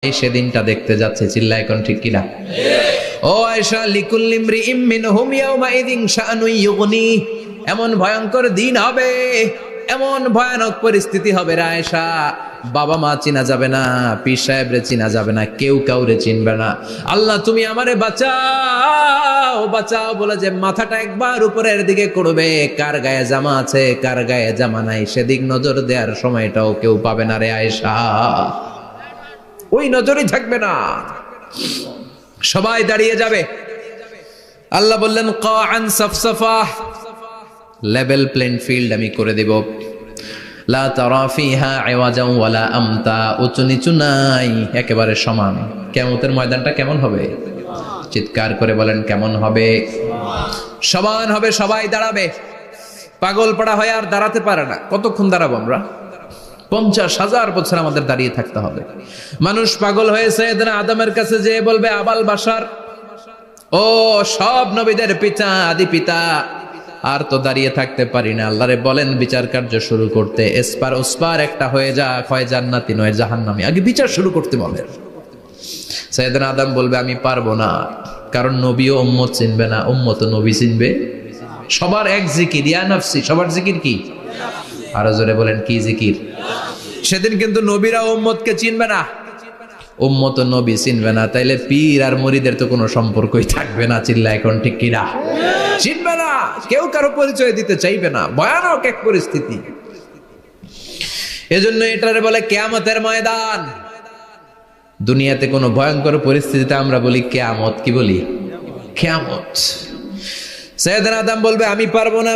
এই সেদিনটা দেখতে যাচ্ছে, চিল্লায় কোন ঠিক কিনা? ও আয়েশা, লিকুল্লি ইমরিইম মিনহুম ইয়াউমাইযিন শাআনুন ইউগনি, এমন ভয়ঙ্কর দিন হবে, এমন ভয়ানক পরিস্থিতি হবে রে আয়েশা, বাবা মা চিনা যাবে না, পীর সাহেবরে চিনা যাবে না, কেউ কাউরে চিনবে না। আল্লাহ তুমি আমারে বাঁচাও বাঁচাও বলে যে মাথাটা একবার উপরের দিকে করবে, কার গায়ে জামা আছে কার গায়ে জামা নাই সেদিক নজর দেওয়ার সময়টাও কেউ পাবে না রে আয়েশা, ওই নজরই থাকবে না, সবাই দাঁড়িয়ে যাবে। আল্লাহ বললেন কাআন সাফসাফা, লেভেল প্লেন ফিল্ড আমি করে দেব, লা তারা ফিহা আওয়াজান ওয়ালা আমতা, উঁচু নিচু নাই, একেবারে সমান। কিয়ামতের ময়দানটা কেমন হবে? চিৎকার করে বলেন কেমন হবে? সমান হবে, সবাই দাঁড়াবে। পাগল পাড়া হয়ে আর দাঁড়াতে পারে না। কতক্ষণ দাঁড়াবো আমরা? 50,000 বছর আমাদের দাঁড়িয়ে থাকতে হবে। মানুষ পাগল হয়েছে, সাইয়েদনা আদমের কাছে যেয়ে বলবে আবাল বাশার, ও সব নবীদের পিতা আদি পিতা, আর তো দাঁড়িয়ে থাকতে পারি না, আল্লাহরে বলেন বিচার কার্য শুরু করতে, এসপার ওসপার একটা হয়ে যা, হয় জান্নাতি নয় জাহান্নামী, আগে বিচার শুরু করতে বলেন। সাইয়েদনা আদম বলবে আমি পারবো না, কারণ নবীও উম্মত চিনবে না, উম্মত নবী চিনবে। সবার এক জিকির, ইয়া নাফসি, সবার জিকির কি? আরো জোরে বলেন কি জিকির? সেদিন কিন্তু নবীরা উম্মতকে চিনবে না, উম্মত নবী চিনবে না, তাইলে পীর আর মুরিদের তো কোনো সম্পর্কই থাকবে না, চিল্লা এখন ঠিক কিনা? চিনবে না, কেউ কারো পরিচয় দিতে চাইবে না, ভয়ানক এক পরিস্থিতি। এজন্য এটারে বলে কিয়ামতের ময়দান। দুনিয়াতে কোনো ভয়ঙ্কর পরিস্থিতিতে আমরা বলি কিয়ামত, কি বলি? কিয়ামত। সাইয়েদনা আদম বলবে আমি পারবো না,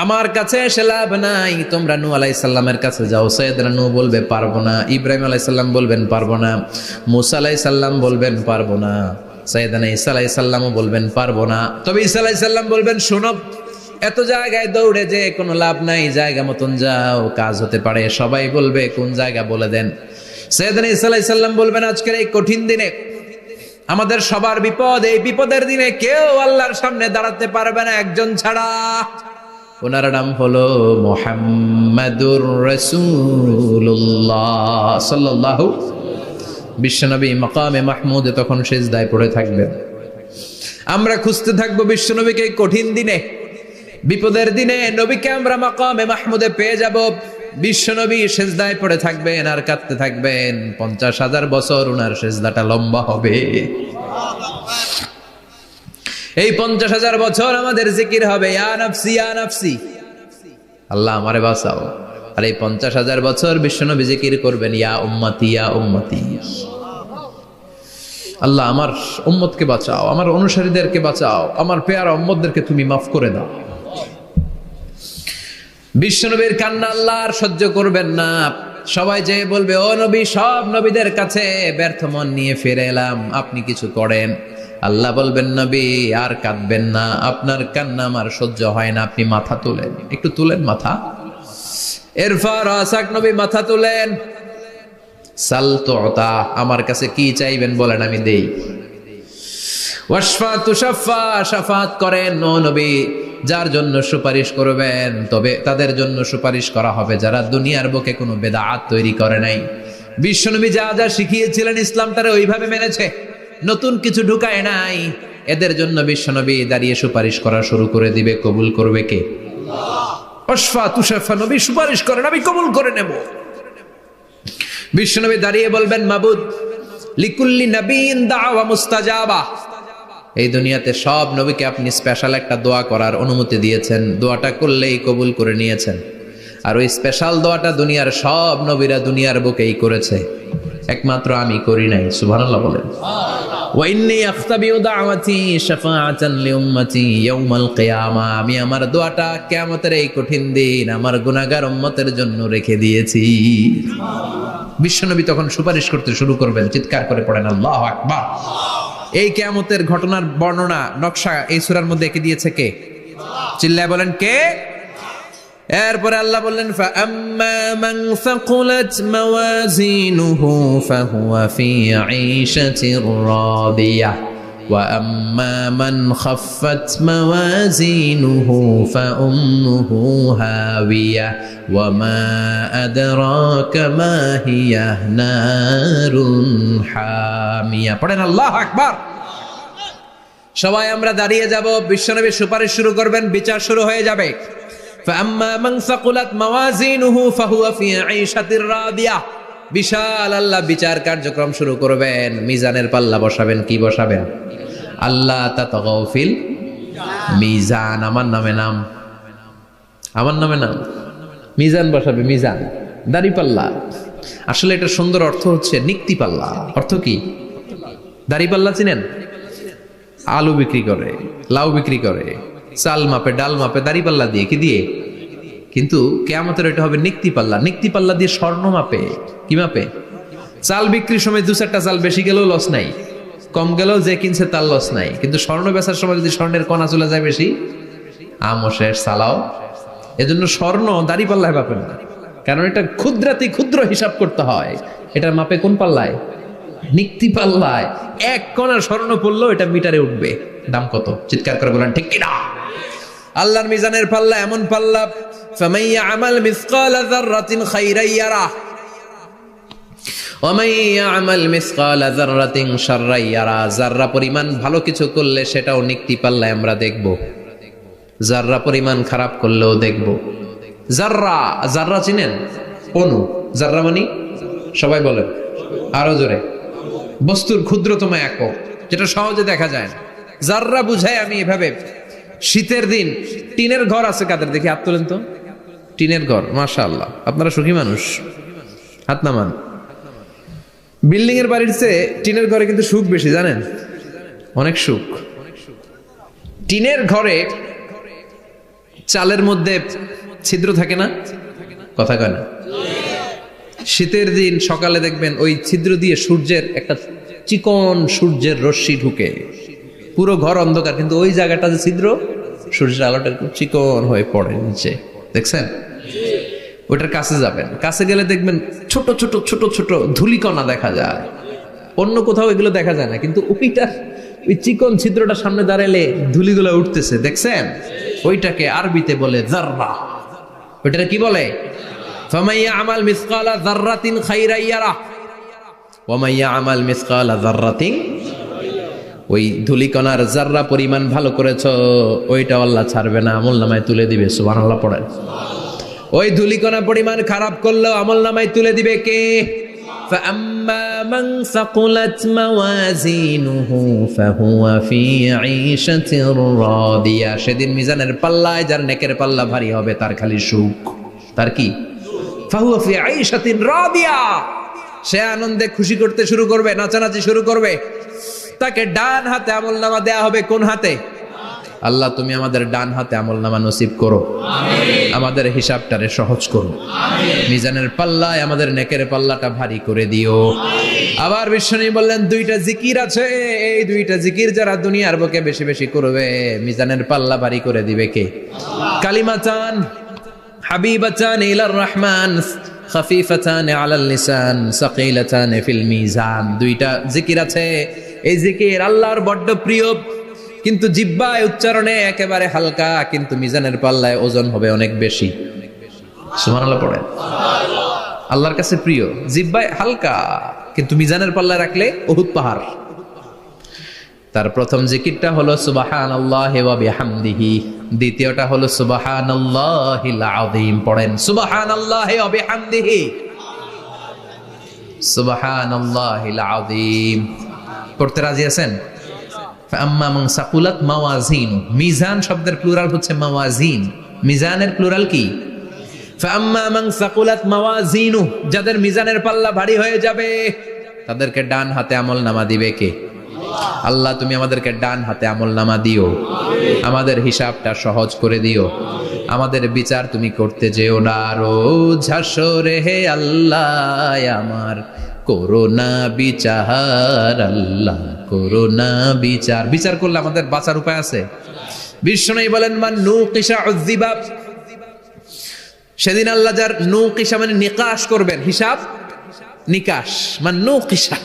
আমার কাছে এসে লাভ নাই, তোমরা নূহ আলাইহিস সালামের কাছে যাও। সাইয়েদনা নূহ বলবে পারবো না, ইব্রাহিম আলাইহিস সালাম বলবেন পারবো না, মূসা আলাইহিস সালাম বলবেন পারবো না, সাইয়েদনা ঈসা আলাইহিস সালামও বলবেন পারবো না। তবে ঈসা আলাইহিস সালাম বলবেন শোনো, এত জায়গায় দৌড়ে যে কোনো লাভ নাই, জায়গা মতন যাও, কাজ হতে পারে। সবাই বলবে কোন জায়গা বলে দেন। সাইয়েদনা ঈসা আলাইহিস সালাম বলবেন আজকের এই কঠিন দিনে আমাদের সবার বিপদ, এই বিপদের দিনে কেউ আল্লাহর সামনে দাঁড়াতে পারবে না একজন ছাড়া, ওনার নাম হলো মুহাম্মাদুর রাসূলুল্লাহ সাল্লাল্লাহু। বিশ্বনবী মাকামে মাহমুদে তখন সিজদায় পড়ে থাকবেন, আমরা খুঁজতে থাকবো বিশ্বনবীকে। কঠিন দিনে, বিপদের দিনে নবীকে আমরা মাকামে মাহমুদে পেয়ে যাব। বিশ্বনবী সিজদায় পড়ে থাকবেন আর কাঁদতে থাকবেন, 50,000 বছর ওনার সিজদাটা লম্বা হবে। এই 50,000 বছর আমাদের জিকির হবে ইয়া নাফসি ইয়া নাফসি, আল্লাহ আমারে বাঁচাও। আর এই 50,000 বছর বিশ্বনবী জিকির করবেন ইয়া উম্মতি ইয়া উম্মতি, আল্লাহ আমার উম্মতকে বাঁচাও, আমার অনুসারীদেরকে বাঁচাও, আমার পেয়ারা উম্মতদেরকে তুমি মাফ করে দাও। বিশ্বনবীর কান্না আল্লাহ আর সহ্য করবেন না, সবাই যে বলবে ও নবী, সব নবীদের কাছে ব্যর্থ মন নিয়ে ফিরে এলাম, আপনি কিছু করেন। আল্লাহ বলবেন নবী আর কাঁদবেন না, আপনার কান্না আমার সহ্য হয় না, আপনি মাথা তুলেন, একটু তুলেন মাথা। এরপর আসাক নবী মাথা তুলেন, সাল তুতা, আমার কাছে কি চাইবেন বলেন আমি দেই। ওয়াশফা তুশাফা, শাফাত করেন ও নবী, যার জন্য সুপারিশ করবেন তবে তাদের জন্য সুপারিশ করা হবে যারা দুনিয়ার বুকে কোনো বেদাত তৈরি করে নাই। বিশ্বনবী যা যা শিখিয়েছিলেন ইসলাম তারা ওইভাবে মেনেছে, নতুন কিছু ঢুকায় নাই। এদের জন্য বিশ্বনবী দাঁড়িয়ে সুপারিশ করা শুরু করে দিবে। কবুল করবে কে? আল্লাহ। ওয়াশফা তুশাফা, নবী সুপারিশ করেন, আমি কবুল করে নেব। বিশ্বনবী দাঁড়িয়ে বলবেন মাবুদ, লিকুল্লি নবিয়্যিন দাওয়া মুস্তাজাবা, এই দুনিয়াতে সব নবীকে আপনি স্পেশাল একটা দোয়া করার অনুমতি দিয়েছেন, দোয়াটা করলেই কবুল করে নিয়েছেন। আর ওই স্পেশাল দোয়াটা দুনিয়ার সব নবীরা দুনিয়ার বুকেই করেছে, একমাত্র আমি করি নাই। সুবহানাল্লাহ বলেন। ওয়া ইন্নী আখতাবিউ দাওয়াতি শাফাআতান লিউম্মতি ইয়াউমাল কিয়ামা, আমি আমার দোয়াটা কিয়ামতের এই কঠিন দিন আমার গুনাহগার উম্মতের জন্য রেখে দিয়েছি। বিশ্বনবী তখন সুপারিশ করতে শুরু করবেন, চিৎকার করে পড়েন আল্লাহু আকবার। এই কিয়ামতের ঘটনার বর্ণনা নকশা এই সূরার মধ্যে এঁকে দিয়েছে কে? চিল্লায় বলেন কে? এরপরে আল্লাহ বললেন ফাআম্মা মান সাকুলাত মাওয়াজিনুহু ফাহুয়া ফি ঈশাতির রাদিয়াহ, وأما من خفت موازينه فأمه هاوية وما أدراك ما هي نار حامية পড়েন আল্লাহু আকবার। সবাই আমরা দাঁড়িয়ে যাব, বিশ্বনবী সুপারিশ শুরু করবেন, বিচার শুরু হয়ে যাবে। فأما من ثقلت موازينه فهو في عيشة راضية। বিশাল আল্লাহ বিচার কার্যক্রম শুরু করবেন, মিজানের পাল্লা বসাবেন। কি বসাবেন? আল্লাহ তাতাগাউ ফিল মিজান। আমার নামে নাম, আমার নামে নাম। মিজান বসাবে, মিজান দাড়ি পাল্লা। আসলে এটা সুন্দর অর্থ হচ্ছে নিক্তি পাল্লা। অর্থ কি? দাড়ি পাল্লা চিনেন? আলু বিক্রি করে, লাউ বিক্রি করে, চাল মাপে, ডাল মাপে, দাড়ি পাল্লা দিয়ে। কি দিয়ে? কিন্তু কিয়ামতের এটা হবে নিক্তি পাল্লা। নিক্তি পাল্লা দিয়ে স্বর্ণ মাপে। কি মাপে? চাল বিক্রির সময় দু চারটা চাল বেশি গেলেও লস নাই, কম গেলেও যে কিনছে তার লস নাই। কিন্তু স্বর্ণ বেচার সময় যদি স্বর্ণের কণা চলে যায় বেশি, আমও শেষ, সালাও। এজন্য স্বর্ণ দাড়ি পাল্লায় মাপেন না, কারণ এটা ক্ষুদ্রাতি ক্ষুদ্র হিসাব করতে হয়। এটা মাপে কোন পাল্লায়? নিক্তি পাল্লায়। এক কণা স্বর্ণ পড়লেও এটা মিটারে উঠবে। দাম কত? চিৎকার করে বলেন ঠিক কিনা? আল্লাহর মিজানের পাল্লা এমন পাল্লা, ফামান ইয়ামাল মিসকালা যাররাতিন খাইরান ইয়ারাহ ওয়া মান ইয়ামাল মিসকালা যাররাতিন শাররান ইয়ারাহ। যাররা পরিমাণ ভালো কিছু করলে সেটাও নিক্তি পাল্লায় আমরা দেখব, যাররা পরিমাণ খারাপ করলেও দেখব। যাররা, যাররা চিনেন? অণু। যাররা মানে সবাই বলেন আরো জোরে। বস্তুর ক্ষুদ্রতম একক, যেটা সহজে দেখা যায় না। যাররা বুঝাই আমি এভাবে, শীতের দিন টিনের ঘর আছে কাদের? দেখি হাত তোলেন তো। টিনের ঘর, মাশাআল্লাহ, আপনারা সুখী মানুষ, হাত নামান। বিল্ডিং এর বাড়ির চেয়ে টিনের ঘরে কিন্তু সুখ বেশি, জানেন? অনেক সুখ। টিনের ঘরে চালের মধ্যে ছিদ্র থাকে না? কথা কয় না? শীতের দিন সকালে দেখবেন ওই ছিদ্র দিয়ে সূর্যের একটা চিকন সূর্যের রশ্মি ঢুকে, পুরো ঘর অন্ধকার, কিন্তু ওই জায়গাটা যে ছিদ্র, সূর্যের আলোটা চিকন হয়ে পড়ে নিচে, দেখছেন? ওটার কাছে যাবেন, কাছে গেলে দেখবেন ছোট ছোট ছোট ছোট ধূলিকণা দেখা যায়। অন্য কোথাও এগুলো দেখা যায় না, কিন্তু ওইটা, ওই চিকন ছিদ্রটা সামনে দাঁড়ালে ধূলিগুলো উঠতেছে, দেখছেন? ওইটাকে আরবিতে বলে যাররা। ওইটা কি বলে? ফামান ইয়ামাল মিসকালা যাররাতিন খাইরান ইয়ারাহ ওয়া মান ইয়ামাল মিসকালা যাররাতিন। ওই ধূলিকণার যাররা পরিমাণ ভালো করেছো, ওইটা আল্লাহ ছাড়বে না, আমলনামায় তুলে দিবে। সুবহানাল্লাহ পড়েন। ওই ধূলিকণা পরিমাণ খারাপ করলেও আমলনামায় তুলে দিবে কে? فأما من ثقلت موازينه فهو في عيشة راضية। সেদিন মিজানের পাল্লায় যার নেকের পাল্লা ভারী হবে তার খালি সুখ। তার কি? فهو في عيشة راضية। সে আনন্দে খুশি করতে শুরু করবে, নাচানাচি শুরু করবে। তাকে ডান হাতে আমলনামা দেয়া হবে। কোন হাতে? আল্লাহ তুমি আমাদের ডান হাতে আমলনামা নসিব করো, আমাদের হিসাবটারে সহজ করো, মিজানের পাল্লায় আমাদের নেকের পাল্লাটা ভারী করে দিও। আবার বিশ্বনবী বললেন দুইটা জিকির আছে, এই দুইটা জিকির যারা দুনিয়ার বুকে বেশি বেশি করবে মিজানের পাল্লা ভারী করে দিবে কে? কালিমাতান হাবিবাতান ইলার রহমান খাফিফাতান আলাল লিসান সাকিলাতান ফিল মিজান। দুইটা জিকির আছে, এই জিকির আল্লাহর বড্ড প্রিয়, কিন্তু জিহ্বায় উচ্চারণে একেবারে হালকা, কিন্তু মিজানের পাল্লায় ওজন হবে অনেক বেশি। সুবহানাল্লাহ পড়েন। আল্লাহর কাছে প্রিয়, জিহ্বায় হালকা, কিন্তু মিজানের পাল্লায় রাখলে উহুদ পাহাড়। তার প্রথম জিকিরটা হলো সুবহানাল্লাহি ওয়া বিহামদিহি, দ্বিতীয়টা হলো সুবহানাল্লাহিল আযীম। পড়েন সুবহানাল্লাহি ওয়া বিহামদিহি, সুবহানাল্লাহিল আযীম। পড়তে রাজি আছেন? ফাআম্মা মান সাকুলাত মাওয়াজিন। মিজান শব্দের প্লুরাল হচ্ছে মাওয়াজিন। মিজানের প্লুরাল কি? ফাআম্মা মান সাকুলাত মাওয়াজিনু। যাদের মিজানের পাল্লা ভারী হয়ে যাবে তাদেরকে ডান হাতে আমলনামা দিবে কে? আল্লাহ তুমি আমাদেরকে ডান হাতে আমলনামা দিও, আমাদের হিসাবটা সহজ করে দিও, আমাদের বিচার তুমি করতে যেও না রোজ হাসরে। হে আল্লাহ আমার করোনা বিচার, আল্লাহ করোনা বিচার। বিচার করলে আমাদের বাঁচার উপায় আছে। বিশ্বনবী বলেন মান নুকিশা উযিবা। সেদিন আল্লাহ যার নুকিশা মানে নিকাশ করবেন, হিসাব নিকাশ। মান নুকিশা,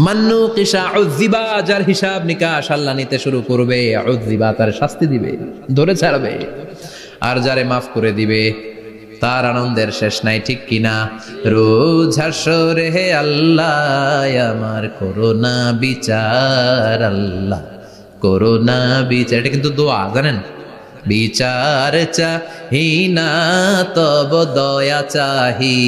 মান্নু কিসা উযিবা, যার হিসাব নিকাশ আল্লাহ নিতে শুরু করবে, উযিবা তার শাস্তি দিবে, ধরে ছাড়বে। আর যারে মাফ করে দিবে তার আনন্দের শেষ নাই, ঠিক কিনা? রোজ হাসরে হে আল্লাহ আমার করোনা বিচার, আল্লাহ করোনা বিচার। এটা কিন্তু দোয়া, জানেন? বিচার চাহি না তব দয়া চাহি,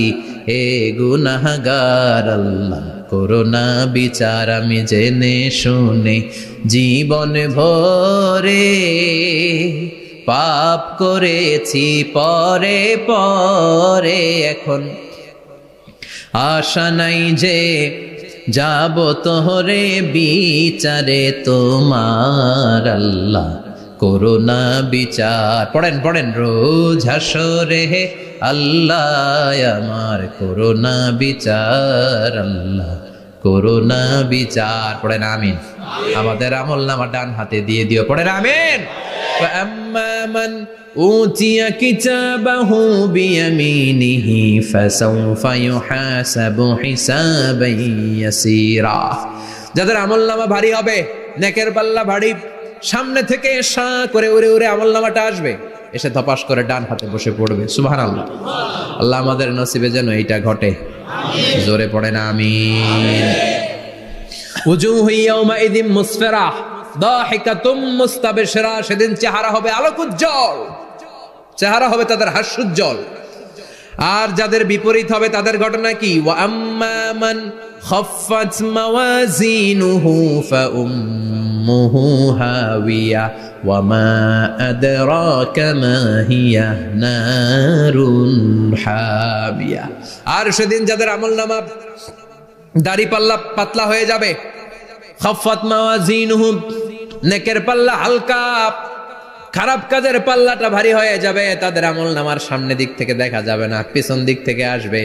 হে গুনাহগার আল্লাহ করোনা বিচার। আমি জেনে শুনে জীবন ভরে পাপ করেছি পরে পরে, এখন আশা নাই যে যাব তোহরে বিচারে তোমার, আল্লাহ করোনা বিচার। পড়েন পড়েন, রোজ হাসরে হে আল্লাহ আমার করোনা বিচার, আল্লাহ করোনা বিচার। পড়েন আমিন। আমাদের আমল নামা ডান হাতে দিয়ে দিও, পড়েন আমিন। فأما من أوتي كتابه بيمينه فسوف يحاسب حسابا يسيرا। যাদের আমল নামা ভারী হবে, নেকের পাল্লা ভারী, সামনে থেকে সা করে উড়ে উড়ে আমল নামাটা আসবে, এসে ধপাস করে ডান হাতে বসে পড়বে। সুবহানাল্লাহ। আল্লাহ আমাদের নসিবে যেন এইটা ঘটে, জোরে পড়ে না আমিন। উজুহু ইয়াউমাইযিন মুসফিরা দাহিকাতুম মুস্তাবশিরা, সেদিন চেহারা হবে আলোকোজ্জ্বল, চেহারা হবে তাদের হাস্যোজ্জ্বল। আর যাদের বিপরীত হবে তাদের ঘটনা কি? ওয়া আম্মা মান খাফফাত মাওয়াজিনুহু ফাউম্মুহু হাওিয়া ওয়া মা আদরাকা মা হিয়া নারুন হামিয়া। আর সেদিন যাদের আমলনামা দাড়ি পাল্লা পাতলা হয়ে যাবে, খাফফাত মাওয়াজিনুহু নেকের পাল্লা হালকা, খারাপ কাজের পাল্লাটা ভারী হয়ে যাবে, তাদের আমলনামার সামনে দিক থেকে দেখা যাবে না, পিছন দিক থেকে আসবে,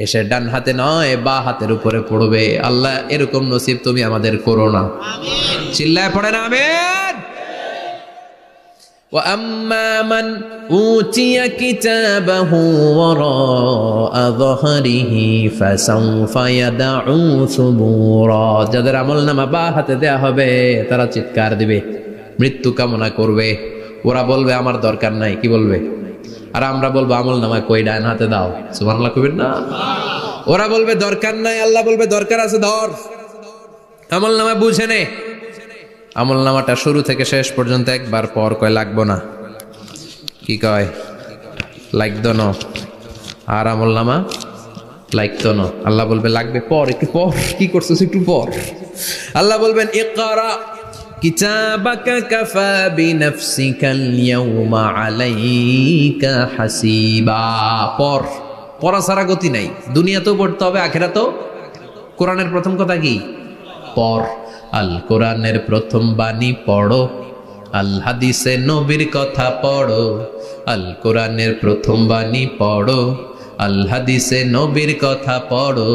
এসে ডান হাতে নয় বা হাতের উপরে পড়বে। আল্লাহ এরকম নসিব তুমি আমাদের করো না, চিল্লায় পড়ে না আমিন। ওয়া আম্মা মান উতিয়া কিতাবাহু ওয়ারা যহরিহি ফাসাউফা ইয়াদউ সুবুরা। যাদের আমলনামা বা হাতে দেয়া হবে তারা চিৎকার দিবে, মৃত্যু কামনা করবে। ওরা বলবে আমার দরকার নাই, কি বলবে? আর আমরা বলবো আমলনামা কই, ডান হাতে দাও। সুবহানাল্লাহ কইবেন না? ওরা বলবে দরকার নাই, আল্লাহ বলবে দরকার আছে, ধর। আমলনামা বুঝে নে। আমলনামাটা শুরু থেকে শেষ পর্যন্ত একবার পর কয় লাগবো না, কি কয়? লাগতো না। আর আমলনামা লাগতো না, আল্লাহ বলবে লাগবে পর, একটু পর। কি করছিস? একটু পর। আল্লাহ বলবেন ইকরা কিতাবাকা কাফা বিনাফসিকাল ইয়াউমা আলাইকা হাসিবা। পর, পড়া ছাড়া গতি নাই। দুনিয়াতেও পড়তে হবে, আখিরাতেও। কোরআনের প্রথম কথা কি? পর। আল কোরআনের প্রথম বাণী পড়ো, আল হাদিসে নবীর কথা পড়ো। আল কোরআনের প্রথম বাণী পড়ো, আল হাদিসে নবীর কথা পড়ো।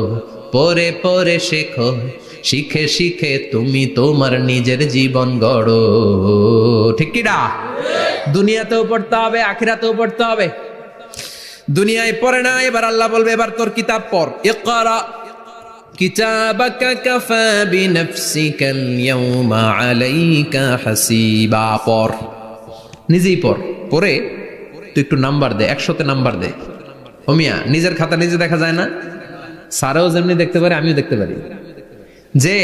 পড়ে পড়ে শেখো, শিখে শিখে তুমি তোমার নিজের জীবন গড়ো। ঠিক কি না? দুনিয়াতেও পড়তে হবে, আখিরাতেও পড়তে হবে। দুনিয়ায় পড়ে না, এবার আল্লাহ বলবে এবার তোর কিতাব পড়। ইকরা কিতাবাকা কাফা বিনাফসিকাল ইয়াউমা আলাইকা হাসিবা। পড়, নিজেই পড়। পড়ে তুই একটু নাম্বার দে, 100তে নাম্বার দে। ওমিয়া, নিজের খাতা নিজে দেখা যায় না? স্যারও যেমনি দেখতে পারে, আমিও দেখতে পারি। যে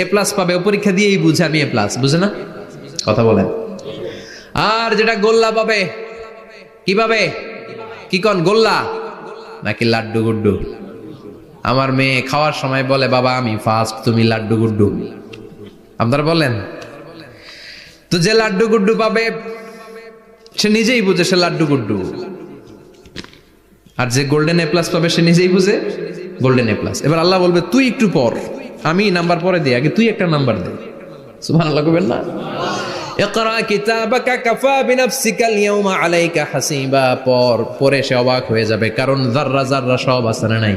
এ প্লাস পাবে ও পরীক্ষা দিয়েই বুঝে আমি এ প্লাস, বুঝে না? কথা বলেন। আর যেটা গোল্লা পাবে, কি পাবে? কি কন, গোল্লা নাকি লাড্ডু গুড্ডু? আমার মেয়ে খাওয়ার সময় বলে বাবা আমি ফার্স্ট, তুমি লাড্ডু গুড্ডু। আপনারা বলেন তো, যে লাড্ডু গুড্ডু পাবে সে নিজেই বুঝে সে লাড্ডু গুড্ডু। আর যে গোল্ডেন এ প্লাস পাবে সে নিজেই বুঝে গোল্ডেন এ প্লাস। এবার আল্লাহ বলবে তুই একটু পর, আমি নাম্বার পরে দিই, আগে তুই একটা নাম্বার দে। সুবহানাল্লাহ কইবেন না? ইকরা কিতাবাকা কাফা বিনাফসিকাল ইয়াউমা আলাইকা হাসিবা। পর, পরে সে অবাক হয়ে যাবে, কারণ যাররা যাররা সব আছে না নাই?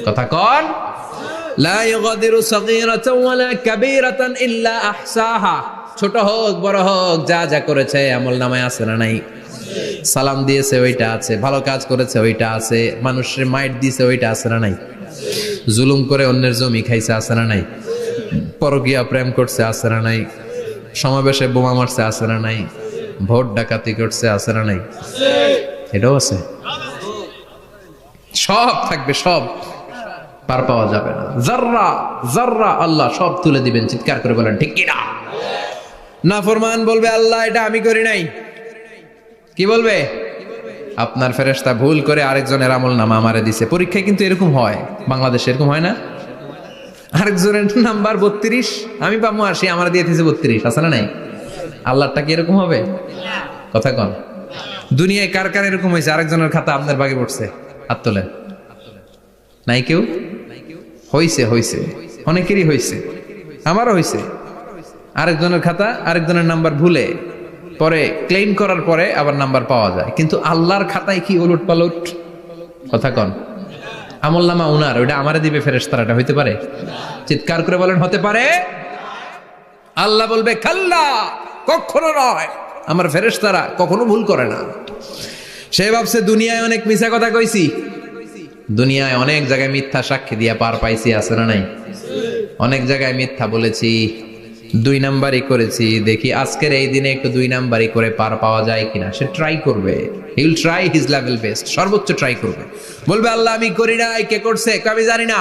কথা কন। লা ইগাদিরু সাগীরাতান ওয়ালা কাবীরাতান ইল্লা আহসাহা। ছোট হোক বড় হোক, যা যা করেছে আমলনামায় আছে না নাই? সালাম দিয়েছে ওইটা আছে, ভালো কাজ করেছে ওইটা আছে, মানুষের মাইট দিয়েছে ওইটা আছে না নাই? জুলুম করে অন্যের জমি খাইছে, আছে না নাই? পরকীয়া প্রেম করছে, আছে না নাই? সমাবেশে বোমা মারছে, আছে না নাই? ভোট ডাকাতি করছে, আছে না নাই? এটাও আছে। সব থাকবে, সব পার পাওয়া যাবে না। জাররা জাররা আল্লাহ সব তুলে দিবেন। চিৎকার করে বলেন ঠিক কিনা? নাফরমান বলবে আল্লাহ এটা আমি করি নাই। কি বলবে? আপনার ফেরেশতা ভুল করে আরেকজনের আমলনামা আমারে দিছে। পরীক্ষায় কিন্তু এরকম হয়, বাংলাদেশে এরকম হয় না? আরেকজনের নাম্বার 32, আমি পাবো 80, আমার দিয়ে দিয়েছে 32, আছে না নাই? আল্লাহটা কি এরকম হবে? কথা কন। দুনিয়ায় কার কার এরকম হয়েছে আরেকজনের খাতা আপনার ভাগে পড়ছে? হাত তোলেন। নাই কেউ? হইছে, হইছে, অনেকেরই হইছে, আমারও হইছে। আরেকজনের খাতা আরেকজনের নাম্বার ভুলে পরে ক্লেম করার পরে আবার নাম্বার পাওয়া যায়, কিন্তু আল্লাহর খাতায় কি উলট পালট? কথা কন। আমলনামা উনার, ওইটা আমারে দিবে ফেরেশতারা, এটা হইতে পারে? চিৎকার করে বলেন হতে পারে? আল্লাহ বলবে খাল্লা, কখনো নয়, আমার ফেরেশতারা কখনো ভুল করে না। সে ভাবছে দুনিয়ায় অনেক মিথ্যা কথা কইছি, দুনিয়ায় অনেক জায়গায় মিথ্যা সাক্ষী দিয়া পার পাইছি, আছে না নাই? অনেক জায়গায় মিথ্যা বলেছি, 2 নাম্বারই করেছি, দেখি আজকের এই দিনে একটু 2 নাম্বারই করে পার পাওয়া যায় কিনা। সে ট্রাই করবে, he will try his level best, সর্বোচ্চ ট্রাই করবে। বলবে আল্লাহ আমি করি নাই, কে করছে? আমি জানি না।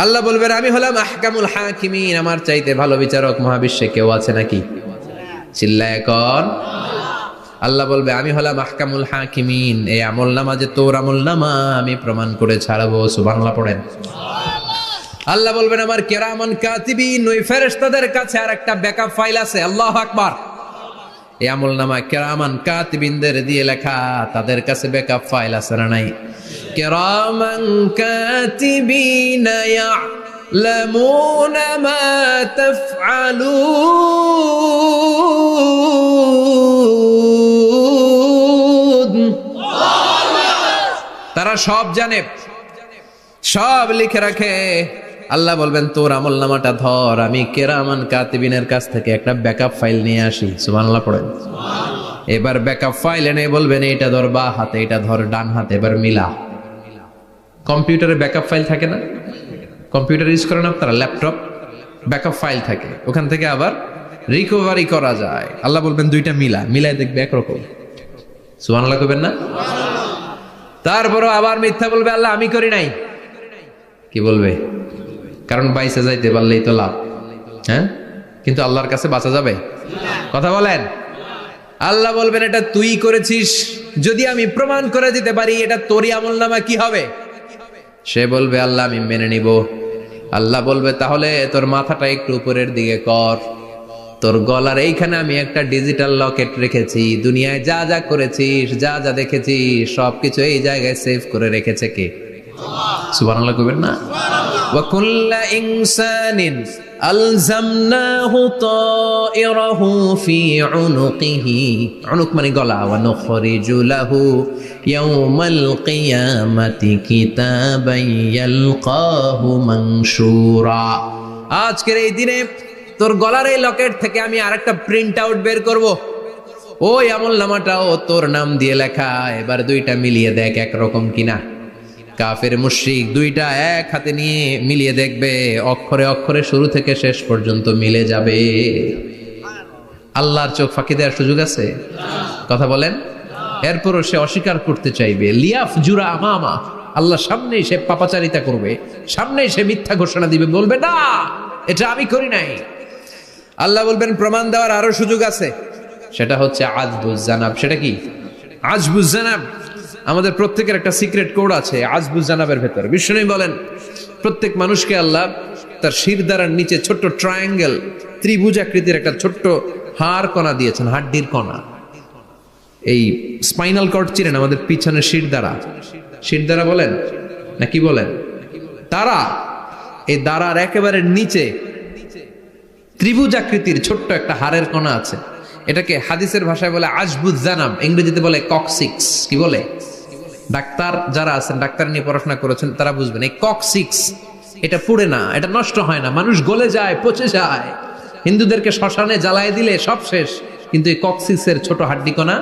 আল্লাহ বলবেন আমি হলাম আহকামুল হাকিমিন, আমার চাইতে ভালো বিচারক মহাবিশ্বে কেউ আছে নাকি? চিল্লায় কর। আল্লাহ বলবে আমি হলাম আহকামুল হাকিমিন, এই আমলনামা যে তোর আমলনামা আমি প্রমাণ করে ছাড়বো। সুবহানাল্লাহ পড়েন। আল্লাহ বলবেন আমার কিরামান কাতিবিন, ওই ফেরেশতাদের কাছে আর একটা ব্যাকআপ ফাইল আছে। আল্লাহু আকবার। এই আমলনামা কিরামান কাতিবিনদের দিয়ে লেখা, তাদের কাছে ব্যাকআপ ফাইল আছে না নাই? কিরামান কাতিবিন ইয়ালামুনা মা তাফআলুন, তারা সব জানে, সব লিখে রাখে। আল্লাহ বলবেন তোর আমলনামাটা ধর, আমি কিরামান কাতিবিনের কাছ থেকে একটা ব্যাকআপ ফাইল নিয়ে আসি। সুবহানাল্লাহ পড়েন। এবার ব্যাকআপ ফাইল এনে বলবেন এইটা ধর বা হাতে, এটা ধর ডান হাতে, এবার মিলা। কম্পিউটারে ব্যাকআপ ফাইল থাকে না? কম্পিউটার ইউজ করেন আপনারা? ল্যাপটপ ব্যাকআপ ফাইল থাকে, ওখান থেকে আবার রিকভারি করা যায়। আল্লাহ বলবেন দুইটা মিলা, মিলাই দেখবে একরকম। সুবহানাল্লাহ কইবেন না? তারপরও আবার মিথ্যা বলবে আল্লাহ আমি করি নাই। কি বলবে? কারণ বাইসে যাইতে পারলেই তো লাভ, হ্যাঁ? কিন্তু আল্লাহর কাছে বাঁচা যাবে? কথা বলেন। আল্লাহ বলবেন এটা তুই করেছিস, যদি আমি প্রমাণ করে দিতে পারি এটা তোরই আমলনামা, কি হবে? সে বলবে আল্লাহ আমি মেনে নিব। আল্লাহ বলবে তাহলে তোর মাথাটা একটু উপরের দিকে কর, তোর গলার এইখানে আমি একটা ডিজিটাল লকেট রেখেছি, দুনিয়ায় যা যা করেছিস, যা যা দেখেছিস সবকিছু এই জায়গায় সেভ করে রেখেছে কে? সুবহানাল্লাহ কইবেন না? ওয়া কুল্লা ইনসানিন আলজামনাহু তায়রাহু ফি উনুকিহি, উনুক মানে গলা, ওয়া নুখরিজু লাহু ইয়াওমাল কিয়ামাতি কিতাবান ইয়ালকাহু মানশুরা। আজকের এই দিনে তোর গলার এই লকেট থেকে আমি আরেকটা প্রিন্ট আউট বের করব, ওই আমলনামাটাও তোর নাম দিয়ে লেখা। এবার দুইটা মিলিয়ে দেখ একরকম কিনা। কাফের মুশরিক দুইটা এক হাতে নিয়ে মিলিয়ে দেখবে, অক্ষরে অক্ষরে শুরু থেকে শেষ পর্যন্ত মিলে যাবে। আল্লাহর চোখ ফাঁকি দেওয়ার সুযোগ আছে? কথা বলেন। এরপরও সে অস্বীকার করতে চাইবে। লিয়াফ জুরা আমামা, আল্লাহ সামনেই সে পাপাচারিতা করবে, সামনেই সে মিথ্যা ঘোষণা দিবে, বলবে না এটা আমি করি নাই। আল্লাহ বলবেন প্রমাণ দেওয়ার আরো সুযোগ আছে, সেটা হচ্ছে আজবুজ জানাব। সেটা কি? আজবুজ জানাব। আমাদের প্রত্যেকের একটা সিক্রেট কোড আছে আজবুজ জানাবের ভেতর। বিষ্ণু বলেন প্রত্যেক মানুষকে আল্লাহ তার শিরদাঁড়ার নিচে ছোট্ট ট্রায়াঙ্গেল, ত্রিভুজ আকৃতির একটা ছোট্ট হাড় কণা দিয়েছেন, হাড্ডির কণা। এই স্পাইনাল কর্ড চিনেন? আমাদের পিছনে শিরদাঁড়া, শিরদাঁড়া বলেন না কি বলেন? তারা এই দাঁড়ার একেবারে নিচে ত্রিভুজ আকৃতির ছোট্ট একটা হাড়ের কণা আছে। এটাকে হাদিসের ভাষায় বলে আজবুজ জানাব, ইংরেজিতে বলে ককসিক্স। কি বলে? ডাক্তার যারা আছেন, ডাক্তার নিয়ে পড়াশোনা করেছেন, তারা বুঝবেন এই ককসিক্স এটা পুড়ে না, এটা নষ্ট হয় না, মানুষ গলে যায়, পচে যায়। হিন্দুদেরকে শ্মশানে জ্বালায় দিলে সব শেষ, কিন্তু এই ককসিক্সের ছোট হাড্ডি কণা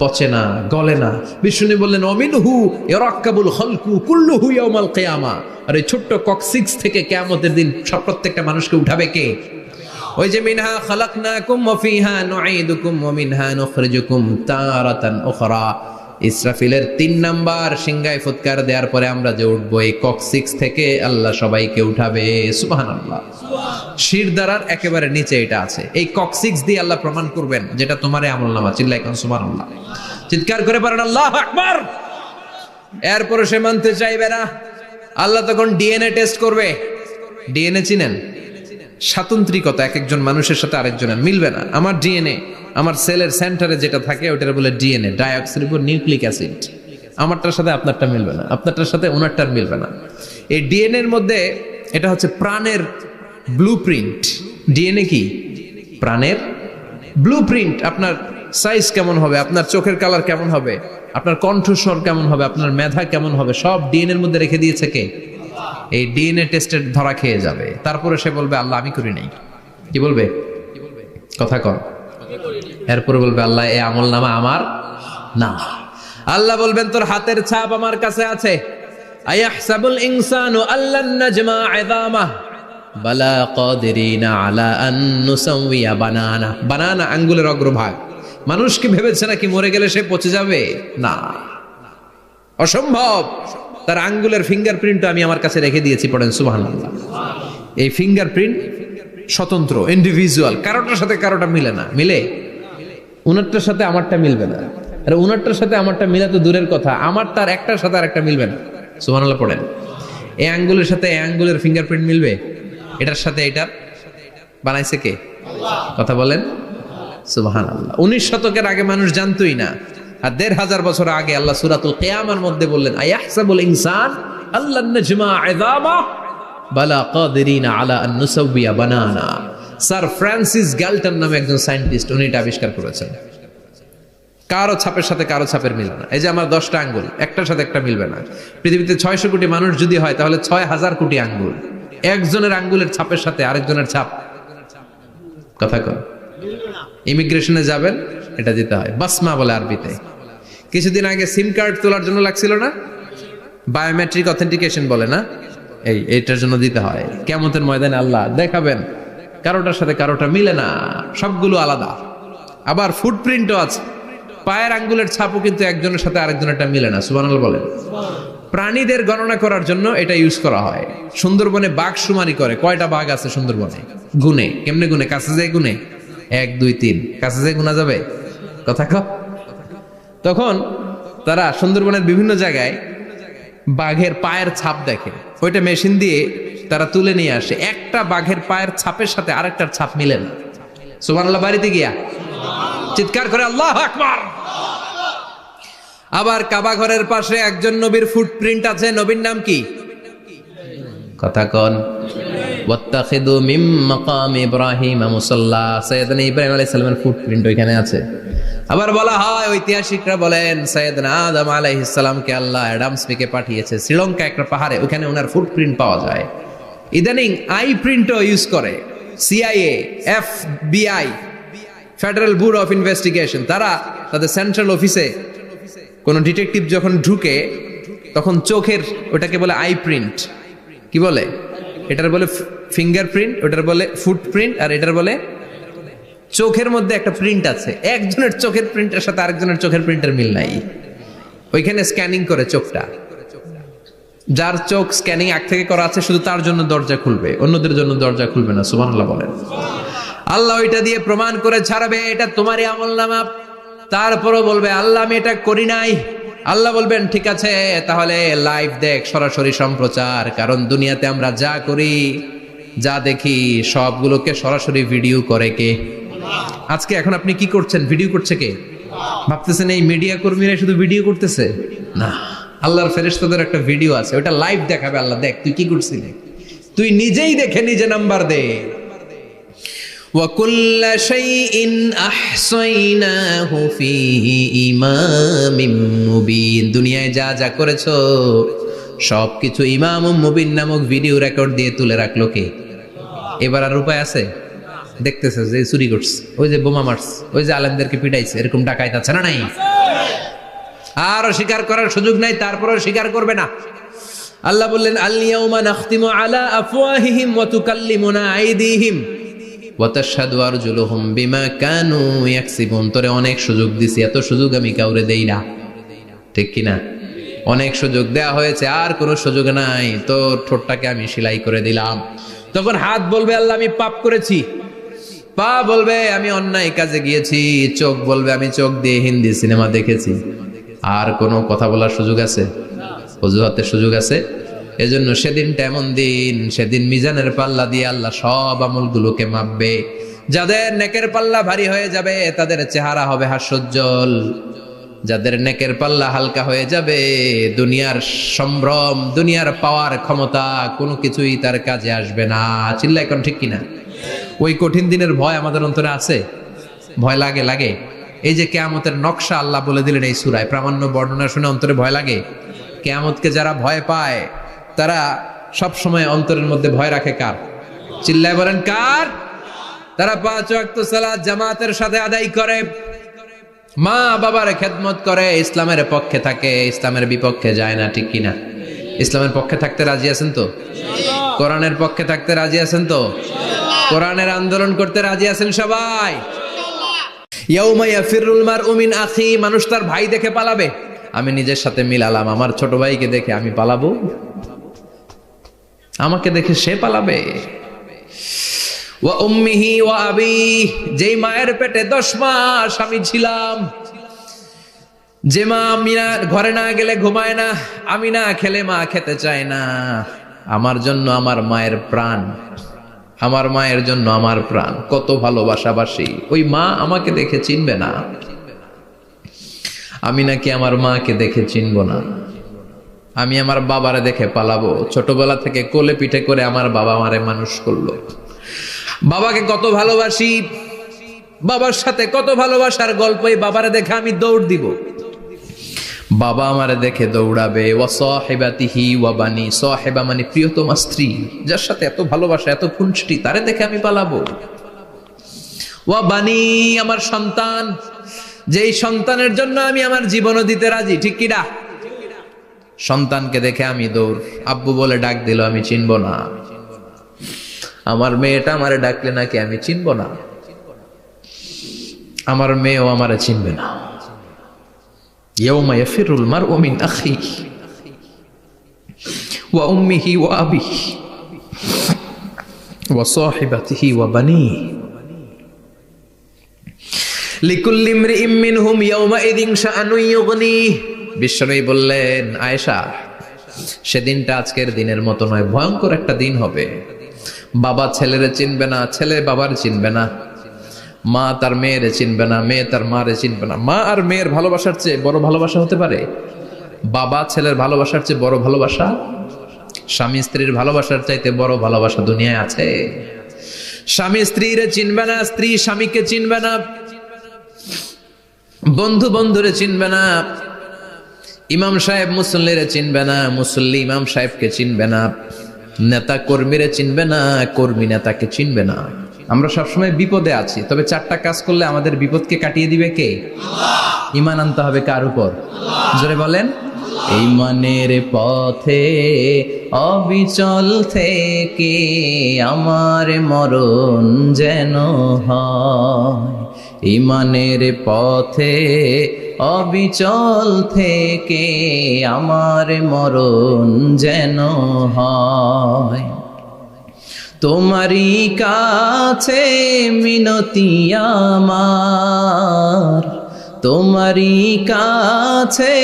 পচে না, গলে না। বিষ্ণু বললেন অমিনহু ইয়ারাক্কাবুল খালকু কুল্লুহু ইয়াউমাল কিয়ামা। আর এই ছোট্ট কক্সিক্স থেকে কিয়ামতের দিন সব প্রত্যেকটা মানুষকে উঠাবে কে? ওই যে মিনহা খালাকনাকুম ওয়া ফিহা নুঈদুকুম ওয়া মিনহা নুখরিজুকুম তারাতান উখরা। ইসরাফিলের 3 নাম্বার সিংহায় ফুৎকার দেওয়ার পরে আমরা যে উঠবো, এই কক্সিক্স থেকে আল্লাহ সবাইকে উঠাবে। সুবহানাল্লাহ। শিরদাঁড়ার একেবারে নিচে এটা আছে। এই কক্সিক্স দিয়ে আল্লাহ প্রমাণ করবেন যেটা তোমার আমলনামা। চিল্লায় কোন সুবহানাল্লাহ, চিৎকার করে পারেন আল্লাহু আকবার। এরপরে সে মানতে চাইবে না। আল্লাহ তখন ডিএনএ টেস্ট করবে। ডিএনএ চিনেন? স্বাতন্ত্রিকতা, এক একজন মানুষের সাথে আরেকজনের মিলবে না। আমার ডিএনএ, আমার সেলের সেন্টারে যেটা থাকে ওটার বলে ডিএনএ, ডাইঅক্সিরিবোনিউক্লিক অ্যাসিড। আমারটার সাথে আপনারটা মিলবে না, আপনারটার সাথে ওনারটার মিলবে না। এই ডিএনএর মধ্যে এটা হচ্ছে প্রাণের ব্লুপ্রিন্ট। ডিএনএ কি? প্রাণের ব্লুপ্রিন্ট। আপনার সাইজ কেমন হবে, আপনার চোখের কালার কেমন হবে, আপনার কণ্ঠস্বর কেমন হবে, আপনার মেধা কেমন হবে, সব ডিএনএ এর মধ্যে রেখে দিয়েছে কে? এই ডিএনএ টেস্টের ধরা খেয়ে যাবে। তারপরে সে বলবে আল্লাহ আমি করি নাই। কি বলবে? কথা কর। এরপরে বলবে আল্লাহ এই আমলনামা আমার না। আল্লাহ বলবেন তোর হাতের ছাপ আমার কাছে আছে। আয়াহসাবুল ইনসানু আল্লান নাজমা ইযামাহ বালা কাদিরিনা আলা আন নুসাউইয়া বানানা। বানানা আঙ্গুলের অগ্রভাগ। মানুষ কি ভেবেছে নাকি মরে গেলে সে পচে যাবে? না, অসম্ভব। তার আঙ্গুলের ফিঙ্গারপ্রিন্ট আমি আমার কাছে রেখে দিয়েছি। পড়েন সুবহানাল্লাহ। এই ফিঙ্গারপ্রিন্ট স্বতন্ত্র, ইন্ডিভিজুয়াল, কারোটার সাথে কারোটা মিলে না। মিলে? উনারটার সাথে আমারটা মিলবে না। আর উনারটার সাথে আমারটা মিলা তো দূরের কথা, আমার তার একটার সাথে আরেকটা মিলবে না। সুবহানাল্লাহ পড়েন। এই আঙ্গুলের সাথে এই আঙ্গুলের ফিঙ্গারপ্রিন্ট মিলবে? এটার সাথে এটার বানাইছে কে? কথা বলেন সুবহানাল্লাহ। 19 শতকের আগে মানুষ জানতোই না। আর 1500 বছর আগে আল্লাহ সূরাতুল কিয়ামার মধ্যে বললেন আয়াহসাবুল ইনসান আল্লান নাজমা ইযামাহ বালা কাদিরিনা আলা আন নুসাউইয়া বানানা। স্যার ফ্রান্সিস গ্যালটন নামে একজন সায়েন্টিস্ট, উনি এটা আবিষ্কার করেছেন। কারো ছাপের সাথে কারো ছাপের মিলে না। এই যে আমার 10টা আঙ্গুল, একটার সাথে একটা মিলবে না। পৃথিবীতে 600 কোটি মানুষ যদি হয় তাহলে 6000 কোটি আঙ্গুল। একজনের আঙ্গুলের ছাপের সাথে আরেকজনের ছাপ, কথা কর। ইমিগ্রেশনে যাবেন, এটা দিতে হয়, বাসমা বলে আরবিতে। কিছুদিন আগে সিম কার্ড তোলার জন্য লাগছিল না, বায়োমেট্রিক অথেন্টিকেশন বলে না, এইটার জন্য দিতে হয়। কিয়ামতের ময়দানে আল্লাহ দেখাবেন কারোটার সাথে কারোটা মিলে না, সবগুলো আলাদা। আবার ফুটপ্রিন্টও আছে, পায়ের আঙ্গুলের ছাপও কিন্তু একজনের সাথে আরেকজনেরটা মিলে না। সুবহানাল্লাহ বলেন। প্রাণীদের গণনা করার জন্য এটা ইউজ করা হয়। সুন্দরবনে বাঘ শুমারি করে, কয়টা বাঘ আছে সুন্দরবনে গুনে। কেমনে গুনে? কাছে যায় গুনে, 1 2 3, কাছে যায় গুনা যাবে? কথা কও। তখন তারা সুন্দরবনের বিভিন্ন জায়গায় বাঘের পায়ের ছাপ দেখে, ওইটা মেশিন দিয়ে তারা তুলে নিয়ে আসে। একটা বাঘের পায়ের ছাপের সাথে আরেকটার ছাপ মিলে না। সুবহানাল্লাহ। বাড়িতে গিয়া চিৎকার করে আল্লাহু আকবার। আবার কাবা ঘরের পাশে একজন নবীর ফুটপ্রিন্ট আছে। নবীর নাম কি? কথা কন। ওয়াত্তাখিদু মিন মাকাম ইব্রাহিম মুসাল্লা। সাইয়েদনা ইব্রাহিম আলাইহিস সালামের ফুটপ্রিন্ট ওইখানে আছে। আবার বলা হয়, ঐতিহাসিকরা বলেন সাইয়েদনা আদম আলাইহিস সালামকে আল্লাহ অ্যাডামস পেকে পাঠিয়েছে শ্রীলঙ্কা একটা পাহাড়ে, ওখানে ওনার ফুটপ্রিন্ট পাওয়া যায়। ইদানিং আই প্রিন্টও ইউজ করে CIA, FBI, federal bureau of investigation. তারা তাদের সেন্ট্রাল অফিসে কোন ডিটেকটিভ যখন ঢুকে তখন চোখের, ওটাকে বলে আই প্রিন্ট। কি বলে? এটার বলে ফিঙ্গারপ্রিন্ট, ওটার বলে ফুটপ্রিন্ট, আর এটার বলে চোখের মধ্যে একটা প্রিন্ট আছে। একজনের চোখের প্রিন্টের সাথে আরেকজনের চোখের প্রিন্টের মিল নাই। ওইখানে স্ক্যানিং করে চোখটা। যার চোখ স্ক্যানিং আগ থেকে করা আছে শুধু তার জন্য দরজা খুলবে, অন্যদের জন্য দরজা খুলবে না। সুবহানাল্লাহ বলেন। আল্লাহ ওইটা দিয়ে প্রমাণ করে ছাড়বে এটা তোমারই আমলনামা। তারপরও বলবে আল্লাহ আমি এটা করি নাই। আল্লাহ বলবেন ঠিক আছে, তাহলে লাইভ দেখ, সরাসরি সম্প্রচার। কারণ দুনিয়াতে আমরা যা করি, যা দেখি, সবগুলোকে সরাসরি ভিডিও করে কে? আজকে এখন আপনি কি করছেন? ভিডিও করছে কে? ভাবতেছেন এই মিডিয়া কর্মীরা শুধু ভিডিও করতেছে? না, আল্লাহর ফেরেশতাদের একটা ভিডিও আছে, ওটা লাইভ দেখাবে। আল্লাহ দেখ তুই কি করছিলি, তুই নিজেই দেখে নিজে নাম্বার দে। وَكُلَّ شَيْءٍ أَحْصَيْنَاهُ فِي إِمَامٍ مُبِينٍ। দুনিয়ায় যা যা করেছো সবকিছু ইমাম মুবিন নামক ভিডিও রেকর্ড দিয়ে তুলে রাখলো কে? এবার আর উপায় আছে? দেখতেছে যে চুরি করছে, ওই যে বোমা মারছে, ওই যে আলেমদেরকে পিটাইছে, এরকম ডাকাইত আছে না নাই? আর স্বীকার করার সুযোগ নাই, তারপরেও স্বীকার করবে না। আল্লাহ বললেন আল ইয়াউমা নাখতিমু আলা আফওয়াহিহিম ওয়া তুকাল্লিমুনা আইদিহিম ওয়া তাশহাদু আরজুলুহুম বিমা কানু ইয়াকসিবুন। তোরে অনেক সুযোগ দিছি, এত সুযোগ আমি কাউরে দেই না, ঠিক কি না? অনেক সুযোগ দেয়া হয়েছে, আর কোনো সুযোগ নাই, তোর ঠোঁটটাকে আমি সেলাই করে দিলাম। তখন হাত বলবে আল্লাহ আমি পাপ করেছি, পা বলবে আমি অন্যায় কাজে গিয়েছি, চোখ বলবে আমি চোখ দিয়ে হিন্দি সিনেমা দেখেছি। আর কোনো কথা বলার সুযোগ আছে? অজুহাতের সুযোগ আছে? এজন্য সেদিনটা এমন দিন, সেদিন মিজানের পাল্লা দিয়ে আল্লাহ সব আমলগুলোকে মাপবে। যাদের নেকের পাল্লা ভারী হয়ে যাবে তাদের চেহারা হবে হাস্যোজ্জ্বল, যাদের নেকের পাল্লা হালকা হয়ে যাবে দুনিয়ার সম্ভ্রম, দুনিয়ার পাওয়ার ক্ষমতা কোনো কিছুই তার কাজে আসবে না। চিল্লা এখন ঠিক কিনা? ওই কঠিন দিনের ভয় আমাদের অন্তরে আছে? ভয় লাগে? লাগে। এই যে কিয়ামতের নকশা আল্লাহ বলে দিলেন এই সূরায়, প্রামাণ্য বর্ণনা শুনে অন্তরে ভয় লাগে? কিয়ামতকে যারা ভয় পায় তারা সব সময় অন্তরের মধ্যে ভয় রাখে কার? চিল্লায় বলেন কার? তারা 5 ওয়াক্ত সালাত জামাতের সাথে আদায় করে, মা বাবার খেদমত করে, ইসলামের পক্ষে থাকে, ইসলামের বিপক্ষে যায় না, ঠিক কিনা? ইসলামের পক্ষে থাকতে রাজি আছেন তো? কোরআনের পক্ষে থাকতে রাজি আছেন তো? কোরআনের আন্দোলন করতে রাজি আছেন সবাই? ইয়াউমা ইয়াফিরুল মারউ মিন আখি, মানুষ তার ভাই দেখে পালাবে। আমি নিজের সাথে মিলালাম, আমার ছোট ভাইকে দেখে আমি পালাবো, আমাকে দেখে সে পালাবে। ওয়া উম্মিহি ওয়া আবি, যেই মায়ের পেটে 10 মাস আমি ছিলাম, যে মা মিনা ঘরে না গেলে ঘুমায় না, আমি না খেলে মা খেতে চায় না, আমার জন্য আমার মায়ের প্রাণ, আমার মায়ের জন্য আমার প্রাণ, কত ভালোবাসাবাসী। ওই মা আমাকে দেখে চিনবে না, আমি নাকি আমার মাকে দেখে চিনব না। আমি আমার বাবারে দেখে পালাবো। ছোটবেলা থেকে কোলে পিঠে করে আমার বাবা আমারে মানুষ করলো, বাবাকে কত ভালোবাসি, বাবার সাথে কত ভালোবাসার গল্প, এই বাবারে দেখে আমি দৌড় দিব, বাবা আমারে দেখে দৌড়াবে। ওয়া সাহিবাতিহি ওয়া বানি, সাহিবা মানে প্রিয়তমা স্ত্রী, যার সাথে এত ভালোবাসা, এত খুনসুটি, তারে দেখে আমি পালাবো। ওয়া বানি, আমার সন্তান, যেই সন্তানের জন্য আমি আমার জীবনও দিতে রাজি, ঠিক কি না? সন্তানকে দেখে আমি দৌড়। আব্বু বলে ডাক দিল, আমি চিনব না। আমার মেয়েটা আমারে ডাকলে নাকি আমি চিনব না, আমার মেয়েও আমারে চিনবে না। ইয়াউমা ইয়াফিরুল মারউ মিন আখিহি ওয়া উম্মিহি ওয়া আবিহি ওয়া সাহিবাতিহি ওয়া বানিহি লিকুল্লি ইমরিইম মিনহুম ইয়াউমাইযিন শাআনুন ইউগনিহি। বিশ্বনবী বললেন, আয়েশা, সেদিনটা আজকের দিনের মতো নয়, ভয়ঙ্কর একটা দিন হবে। বাবা ছেলেরে চিনবে না, ছেলে বাবার চিনবে না, মা তার মেয়েরে চিনবে না, মেয়ে তার মারে চিনবে না। মা আর মেয়ের ভালোবাসার চেয়ে বড় ভালোবাসা হতে পারে? বাবা ছেলের ভালোবাসার চেয়ে বড় ভালোবাসা? স্বামী স্ত্রীর ভালোবাসার চাইতে বড় ভালোবাসা দুনিয়ায় আছে? স্বামী স্ত্রীরে চিনবে না, স্ত্রী স্বামীকে চিনবে না, বন্ধু বন্ধুরে চিনবে না, ইমাম সাহেব মুসল্লিরে চিনবে না, মুসল্লি ইমাম সাহেবকে চিনবে না, নেতা কর্মীরে চিনবে না, কর্মী নেতাকে চিনবে না। আমরা সবসময় বিপদে আছি, তবে 4টা কাজ করলে আমাদের বিপদকে কাটিয়ে দিবে কে? আল্লাহ। ঈমান আনতে হবে কার উপর? জোরে বলেন। ঈমানের পথে অবিচল থেকে আমার মরণ যেন হয়, ঈমানের পথে অবিচল থেকে আমার মরণ যেন হয়। তোমারই কাছে মিনতি আমার, তোমারই কাছে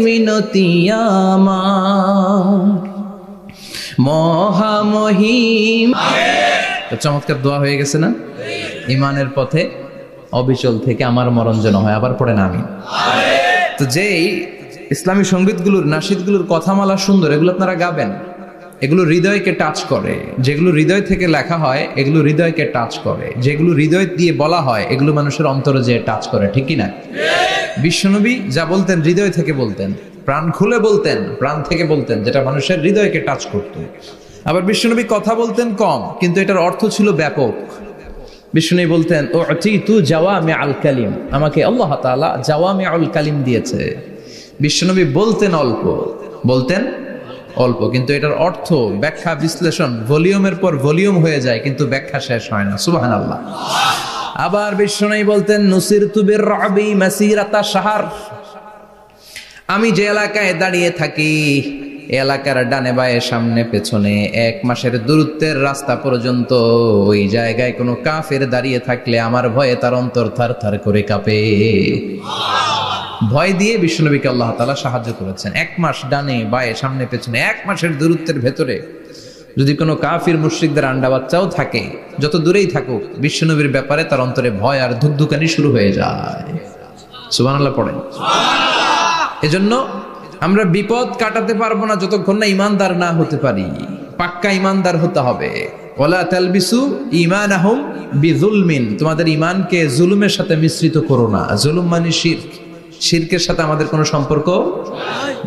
মিনতি আমার, মহামহিম। চমৎকার দোয়া হয়ে গেছে না? ঈমানের পথে অবিচল থেকে আমার মরণ যেন হয়। আবার পড়ে না আমি। তো যেই ইসলামী সঙ্গীতগুলোর, নাশিদগুলোর কথামালা সুন্দর, এগুলো আপনারা গাবেন, এগুলো হৃদয়কে টাচ করে। যেগুলো হৃদয় থেকে লেখা হয় এগুলো হৃদয়কে টাচ করে, যেগুলো হৃদয় দিয়ে বলা হয় এগুলো মানুষের অন্তরে যে টাচ করে, ঠিক কি না? বিশ্বনবী যা বলতেন হৃদয় থেকে বলতেন, প্রাণ খুলে বলতেন, প্রাণ থেকে বলতেন, যেটা মানুষের হৃদয়কে টাচ করত। আবার বিশ্বনবী কথা বলতেন কম, কিন্তু এটার অর্থ ছিল ব্যাপক। বিশ্বনবী বলতেন, উতিতু জাওয়ামি আল কালিম, আমাকে আল্লাহ তাআলা জাওয়ামি আল কালিম দিয়েছে, বিশ্বনবী বলতেন অল্প, কিন্তু এটার অর্থ ব্যাখ্যা বিশ্লেষণ ভলিউমের পর ভলিউম হয়ে যায়, কিন্তু ব্যাখ্যা শেষ হয় না। সুবহানাল্লাহ। আবার বিশ্বনবী বলতেন নুসিরতু বিররবি মাসিরাতা শাহর, আমি যে এলাকায় দাঁড়িয়ে থাকি এলাকার ডানে বায়ে সামনে পেছনে 1 মাসের দূরত্বের রাস্তা পর্যন্ত ওই জায়গায় কোনো কাফের দাঁড়িয়ে থাকলে আমার ভয়ে তার অন্তর থার করে কাঁপে। ভয় দিয়ে বিশ্বনবীকে আল্লাহ তাআলা সাহায্য করেছেন। 1 মাস ডানে বায়ে সামনে পেছনে 1 মাসের দূরত্বের ভেতরে যদি কোনো কাফির মুশরিকদের আন্ডা বাচ্চাও থাকে, যত দূরেই থাকুক, বিশ্বনবীর ব্যাপারে তার অন্তরে ভয় আর ধুকধুকানি শুরু হয়ে যায়। সুবহানাল্লাহ পড়েন। এজন্য আমরা বিপদ কাটাতে পারবো না যতক্ষণ না ইমানদার না হতে পারি। পাক্কা ইমানদার হতে হবে। ওয়ালা তালবিসু ঈমানাহুম বিযুলমিন, তোমাদের ঈমানকে জুলুমের সাথে মিশ্রিত করো না। জুলুম মানে শিরক, শিরকের সাথে আমাদের কোনো সম্পর্ক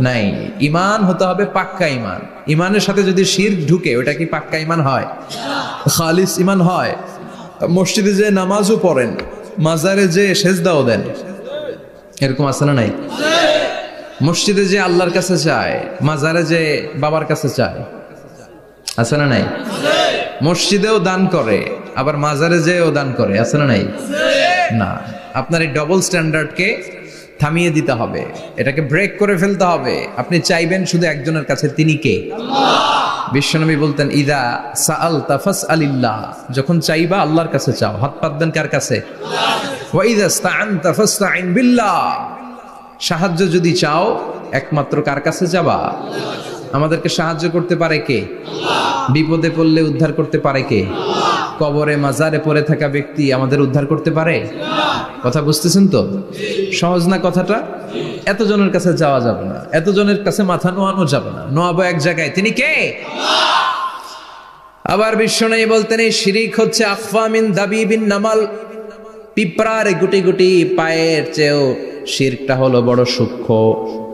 নাই। ঈমান হতে হবে পাক্কা ঈমান। ঈমানের সাথে যদি শিরক ঢুকে ওটা কি পাক্কা ঈমান হয়? খালিস ঈমান হয়? মসজিদে যে নামাজও পড়েন, মাজারে যে সেজদাও দেন, এরকম আছে না নাই? মসজিদে যে আল্লাহর কাছে চায়, মাজারে যে বাবার কাছে চায়, আছে না নাই? মসজিদেও দান করে, আবার মাজারে যেও দান করে, আছে না নাই? না, আপনার এই ডবল স্ট্যান্ডার্ডকে থামিয়ে দিতে হবে, এটাকে ব্রেক করে ফেলতে হবে। আপনি চাইবেন শুধু একজনের কাছে, তিনি কে? বিশ্বনবী বলতেন ইদা সাআলতা ফাসআলিল্লাহ, যখন চাইবা আল্লাহর কাছে চাও। হাত পাতবেন কার কাছে? ওয়া ইদা ইসতাআনতা ফাসতাইন বিল্লাহ, সাহায্য যদি চাও একমাত্র কার কাছে যাবা? আমাদেরকে সাহায্য করতে পারে কে? বিপদে পড়লে উদ্ধার করতে পারে কে? কবরে মাজারে পড়ে থাকা ব্যক্তি আমাদের উদ্ধার করতে পারে? কথা বুঝতেছেন তো? সহজ না কথাটা? এতজনের কাছে যাওয়া যাবে না, এতজনের কাছে মাথা নোয়ানো যাবে না, নোয়াবো এক জায়গায়, তিনি কে? আবার বিশ্বনবী বলতেন এই শিরিক হচ্ছে আখফা মিন দাবিবিন নামাল, পিঁপড়ার গুটি গুটি পায়ের চেয়েও শিরকটা হলো বড় সূক্ষ্ম।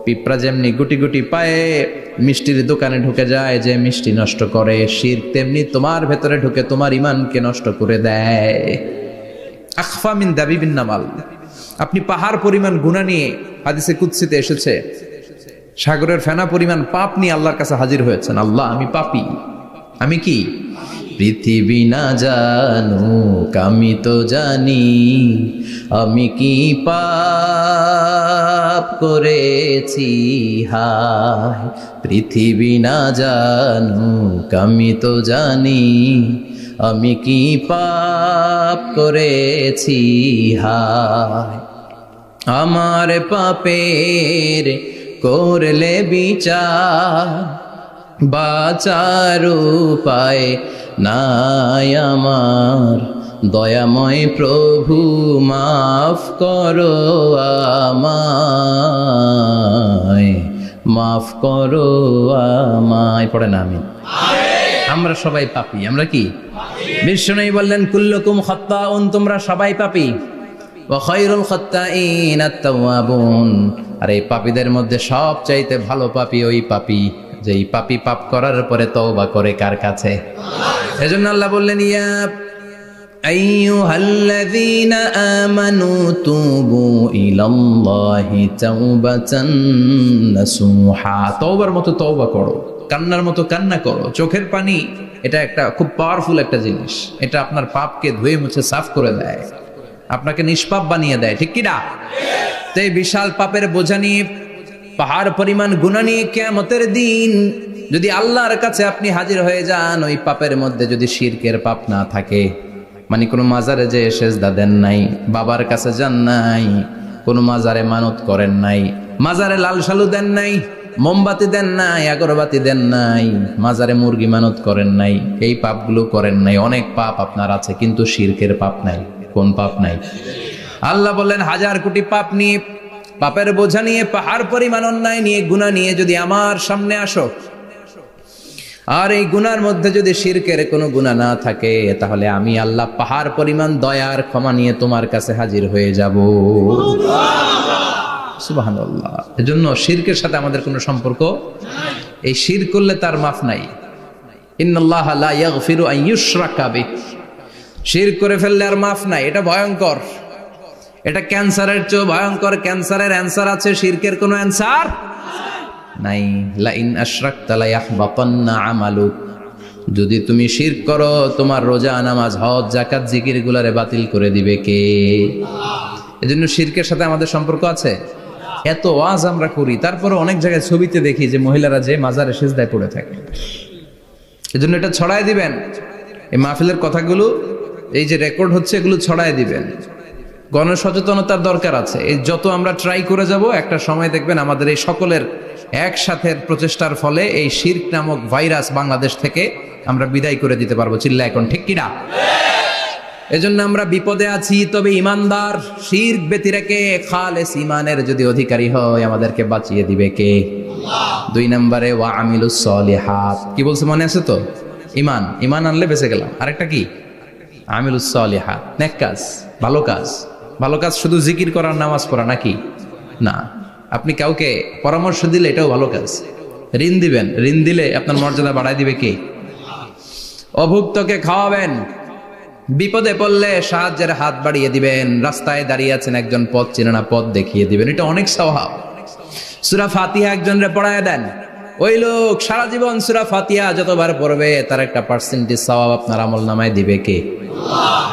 পিঁপড়া যেমনি গুটি গুটি পায়ে মিষ্টির দোকানে ঢুকে যায়, যে মিষ্টি নষ্ট করে, শিরক তেমনি তোমার ভেতরে ঢুকে তোমার ঈমানকে নষ্ট করে দেয়। আখফা মিন দাবিবিন নামাল। আপনি পাহাড় পরিমাণ গুনাহ নিয়ে, হাদিসে কুদসিতে এসেছে, সাগরের ফেনা পরিমাণ পাপ নিয়ে আল্লাহর কাছে হাজির হয়েছেন। আল্লাহ, আমি পাপী, আমি কি? পৃথিবী না জানুক আমি তো জানি, আমি কি পাপ করেছি হায়। পৃথিবী না জানুক আমি তো জানি, আমি কি পাপ করেছি হায়। আমার পাপের করলে বিচার, বাঁচার উপায় নাই আমার। দয়াময় প্রভু মাফ করো আমায়, মাফ করো আমায়। পড়ে না আমি, আমরা সবাই পাপী। আমরা কি? বিশ্বনবী বললেন কুল্লুকুম খাত্তাউন, তোমরা সবাই পাপী। ওয়া খায়রুল খাত্তাইন আত-তাওয়াবুন, আর এই পাপীদের মধ্যে সবচাইতে ভালো পাপী ওই পাপী যেই পাপী পাপ করার পরে তওবা করে কার কাছে? এজন্য আল্লাহ বললেন ইয়া আইয়ুহাল্লাযীনা আমানু তুবু ইলাল্লাহি তাওবাতান নাসুহা, তওবার মতো তওবা করো, কান্নার মতো কান্না করো। চোখের পানি এটা একটা খুব পাওয়ারফুল একটা জিনিস, এটা আপনার পাপকে ধুয়ে মুছে সাফ করে দেয়, আপনাকে নিষ্পাপ বানিয়ে দেয়, ঠিক কি না? তো এই বিশাল পাপের বোঝা নিয়ে, পাহাড় পরিমাণ গুনাহ নিয়ে কিয়ামতের দিন যদি আল্লাহর কাছে আপনি হাজির হয়ে যান, ওই পাপের মধ্যে যদি শিরকের পাপ না থাকে, মানে কোনো মাজারে যে সেজদা দেন নাই, বাবার কাছে যান নাই, কোনো মাজারে মানত করেন নাই, মাজারে লাল শালু দেন নাই, মোমবাতি দেন নাই, আগরবাতি দেন নাই, মাজারে মুরগি মানত করেন নাই, এই পাপগুলো করেন নাই। অনেক পাপ আপনার আছে, কিন্তু শিরকের পাপ নাই। কোন পাপ নাই? আল্লাহ বললেন 1000 কোটি পাপ নিয়ে, পাপের বোঝা নিয়ে, পাহাড় পরিমাণ অন্যায় নিয়ে, গুনাহ নিয়ে যদি আমার সামনে আসো, আর এই গুনার মধ্যে যদি শিরকের কোনো গুনাহ না থাকে, তাহলে আমি আল্লাহ পাহাড় পরিমাণ দয়ার ক্ষমা নিয়ে তোমার কাছে হাজির হয়ে যাব। সুবহানাল্লাহ। এজন্য শিরকের সাথে আমাদের কোনো সম্পর্ক, এই শিরক করলে তার মাফ নাই। ইন্নাল্লাহা লা ইয়াগফিরু আন ইউশরাকা বিহি, শিরক করে ফেললে আর মাফ নাই, এটা ভয়ঙ্কর। এটা ক্যান্সারের চেয়ে ভয়ঙ্কর। ক্যান্সারের অ্যান্সার আছে, শিরকের কোনো অ্যান্সার নাই। লা ইন আশরাকতা লা ইয়াহবাতান্না আমালুক, যদি তুমি শিরক করো তোমার রোজা, নামাজ, হজ, যাকাত, জিকির গুলারে বাতিল করে দিবে কে? এজন্য শিরকের সাথে আমাদের সম্পর্ক আছে। এত ওয়াজ আমরা করি, তারপরে অনেক জায়গায় ছবিতে দেখি যে মহিলারা যে মাজারে সিজদায় পড়ে থাকে। এজন্য এটা ছড়ায় দিবেন, এই মাহফিলের কথাগুলো এই যে রেকর্ড হচ্ছে এগুলো ছড়ায় দিবেন। গণসচেতনতার দরকার আছে। এই যত আমরা ট্রাই করে যাব, একটা সময় দেখবেন আমাদের এই সকলের একসাথে প্রচেষ্টার ফলে এই শিরক নামক ভাইরাস বাংলাদেশ থেকে আমরা বিদায় করে দিতে পারবো। চিল্লা এখন ঠিক কিনা? এজন্য আমরা বিপদে আছি, তবে ইমানদার শিরক ব্যতি রেখে খালেস ইমানের যদি অধিকারী হয় আমাদেরকে বাঁচিয়ে দিবে কে? আল্লাহ। 2 নম্বরে ওয়া আমিলুস সলিহাত, কি বলছে মনে আছে তো? ইমান, ইমান আনলে বেঁচে গেলাম। আরেকটা কি? আমিলুস সলিহাত, নেক কাজ, ভালো কাজ। ভালো কাজ শুধু জিকির করার, নামাজ পড়া নাকি? না, আপনি কাউকে পরামর্শ দিলে এটাও ভালো কাজ। ঋণ দিবেন, ঋণ দিলে আপনার মর্যাদা বাড়ায় দিবে কে? অভুক্তকে খাওয়াবেন, বিপদে পড়লে সাহায্যের হাত বাড়িয়ে দিবেন, রাস্তায় দাঁড়িয়ে আছেন একজন পথ চেনে না, পথ দেখিয়ে দিবেন, এটা অনেক সওয়াব। সূরা ফাতিহা একজনরে পড়ায় দেন, ওই লোক সারা জীবন সূরা ফাতিহা যতবার পড়বে তার একটা পার্সেন্টেজ সওয়াব আপনার আমলনামায় দিবে কে? আল্লাহ।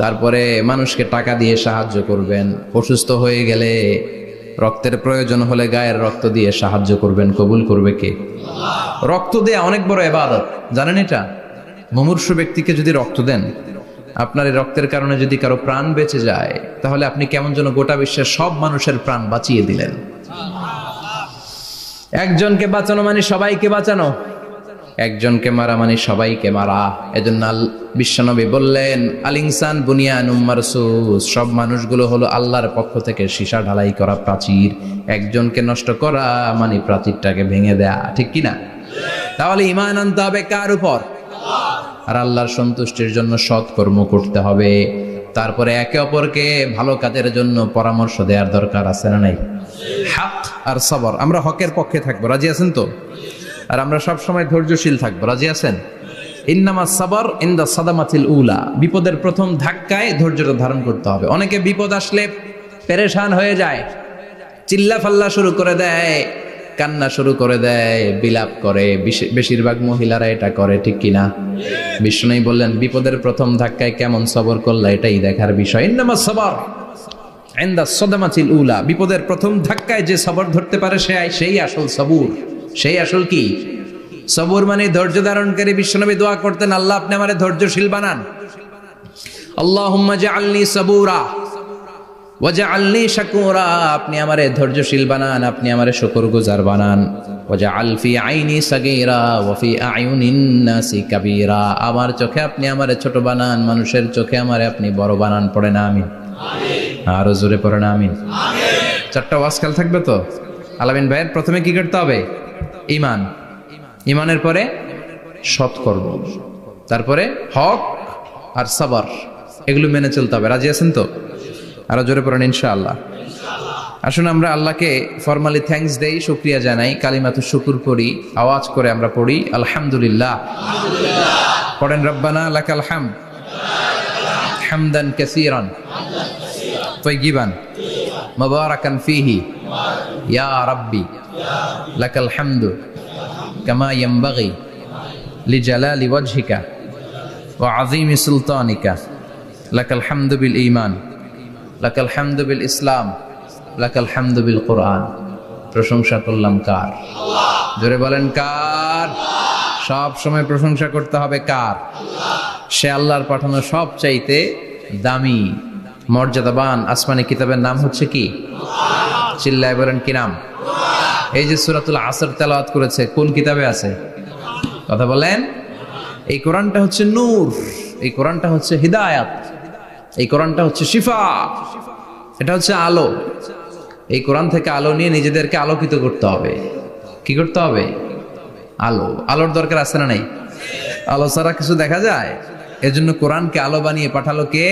তারপরে মানুষকে টাকা দিয়ে সাহায্য করবেন, অসুস্থ হয়ে গেলে রক্তের প্রয়োজন হলে গায়ের রক্ত দিয়ে সাহায্য করবেন, কবুল করবে কে? আল্লাহ। রক্ত দেয়া অনেক বড় ইবাদত, জানেন এটা? মুমূর্ষু ব্যক্তিকে যদি রক্ত দেন, আপনার এই রক্তের কারণে যদি কারো প্রাণ বেঁচে যায়, তাহলে আপনি কেমন যেন গোটা বিশ্বের সব মানুষের প্রাণ বাঁচিয়ে দিলেন। একজনকে বাঁচানো মানে সবাইকে বাঁচানো, একজনকে মারা মানে সবাইকে মারা। এজন্য বিশ্বনবী বললেন, আল ইনসান বুনিয়ানুম মারসুস, সব মানুষগুলো হলো আল্লাহর পক্ষ থেকে সীসা ঢালাই করা প্রাচীর। একজনকে নষ্ট করা মানে প্রাচীরটাকে ভেঙে দেয়া, ঠিক কিনা? তাহলে ঈমান আনতে হবে কার উপর? আর আল্লাহর সন্তুষ্টির জন্য সৎ কর্ম করতে হবে। তারপরে একে অপরকে ভালো কাজের জন্য পরামর্শ দেওয়ার দরকার আছে না নাই? হক আর সবর, আমরা হকের পক্ষে থাকবো, রাজি আছেন তো? আর আমরা সব সময় ধৈর্যশীল থাকবো, রাজি আছেন? ইন্নামা সাবর ইনদা সাদামাতিল উলা, বিপদের প্রথম ধাক্কায় ধৈর্যটা ধারণ করতে হবে। অনেকে বিপদ আসলে পেরেশান হয়ে যায়, চিল্লা ফাল্লা শুরু করে দেয়, কান্না শুরু করে দেয়, বিলাপ করে। বেশিরভাগ মহিলারা এটা করে, ঠিক কিনা? বিষ্ণু বললেন, বিপদের প্রথম ধাক্কায় কেমন সবর করলা এটাই দেখার বিষয়। ইন্নামা সাবর ইনদা সাদামাতিল উলা, বিপদের প্রথম ধাক্কায় যে সবর ধরতে পারে সেই আসল সবুর, সেই আসল কি? সবুর মানে ধৈর্য ধারণকারী। বিশ্বনবী দোয়া করতেন, আল্লাহ আপনি আমারে ধৈর্যশীল বানান। আল্লাহুম্মা জাআলনি সাবুরা ওয়াজআলনি শাকুরা, আপনি আমারে ধৈর্যশীল বানান, আপনি আমারে শুকরগুজার বানান। ওয়াজআল ফি আইনি সাগীরা ওয়া ফি আয়ুনিন নাসি কাবীরা, আমার চোখে আপনি আমারে ছোট বানান, মানুষের চোখে আমারে আপনি বড় বানান। পড়েন আমিন। আমিন। আরো জোরে পড়েন আমিন। আমিন। 4টা ওয়াজ কাল থাকবে তো? আলামিন ভাইয়ের প্রথমে কি করতে হবে? ঈমান। ঈমানের পরে সৎকর্ম, তারপরে হক আর সবর, এগুলো মেনে চলতে হবে। রাজি আছেন তো? আরো জোরে পড়েন ইনশাআল্লাহ। আসুন আমরা আল্লাহকে ফরমালি থ্যাঙ্কস দেই, শুকরিয়া জানাই, কালিমাতু শুকুর পড়ি, আওয়াজ করে আমরা পড়ি আলহামদুলিল্লাহ। পড়েন রব্বানা লাকাল হামদ হামদান কাসীরান তাইয়িবান মুবারাকান ফীহি ইয়া রাব্বি লাকাল হামদু কামা ইয়ানবাগি লিজালালি ওয়াজহিকা ওয়া আযীমি সুলতানিকা লাকাল হামদু বিল ঈমান লাকাল হামদু বিল ইসলাম লাকাল হামদু বিল কুরআন। প্রশংসা করলাম কার? আল্লাহ। জোরে বলেন কার? সব সময় প্রশংসা করতে হবে কার? আল্লাহ। সে আল্লাহর পাঠানো সবচাইতে দামি মর্যাদাবান আসমানি কিতাবের নাম হচ্ছে কি? কুরআন। চিল্লায় বলেন কি নাম? কুরআন। এই যে সূরাতুল আসর তেলাওয়াত করেছে, কোন কিতাবে আছে? কথা বলেন। এই কোরআনটা হচ্ছে নূর, এই কোরআনটা হচ্ছে হিদায়াত, এই কোরআনটা হচ্ছে শিফা, এটা হচ্ছে আলো। এই কোরআন থেকে আলো নিয়ে নিজেদেরকে আলোকিত করতে হবে। কি করতে হবে? আলো। আলোর দরকার আছে না নাই? আলো ছাড়া কিছু দেখা যায়? এজন্য কোরআনকে আলো বানিয়ে পাঠালো কে?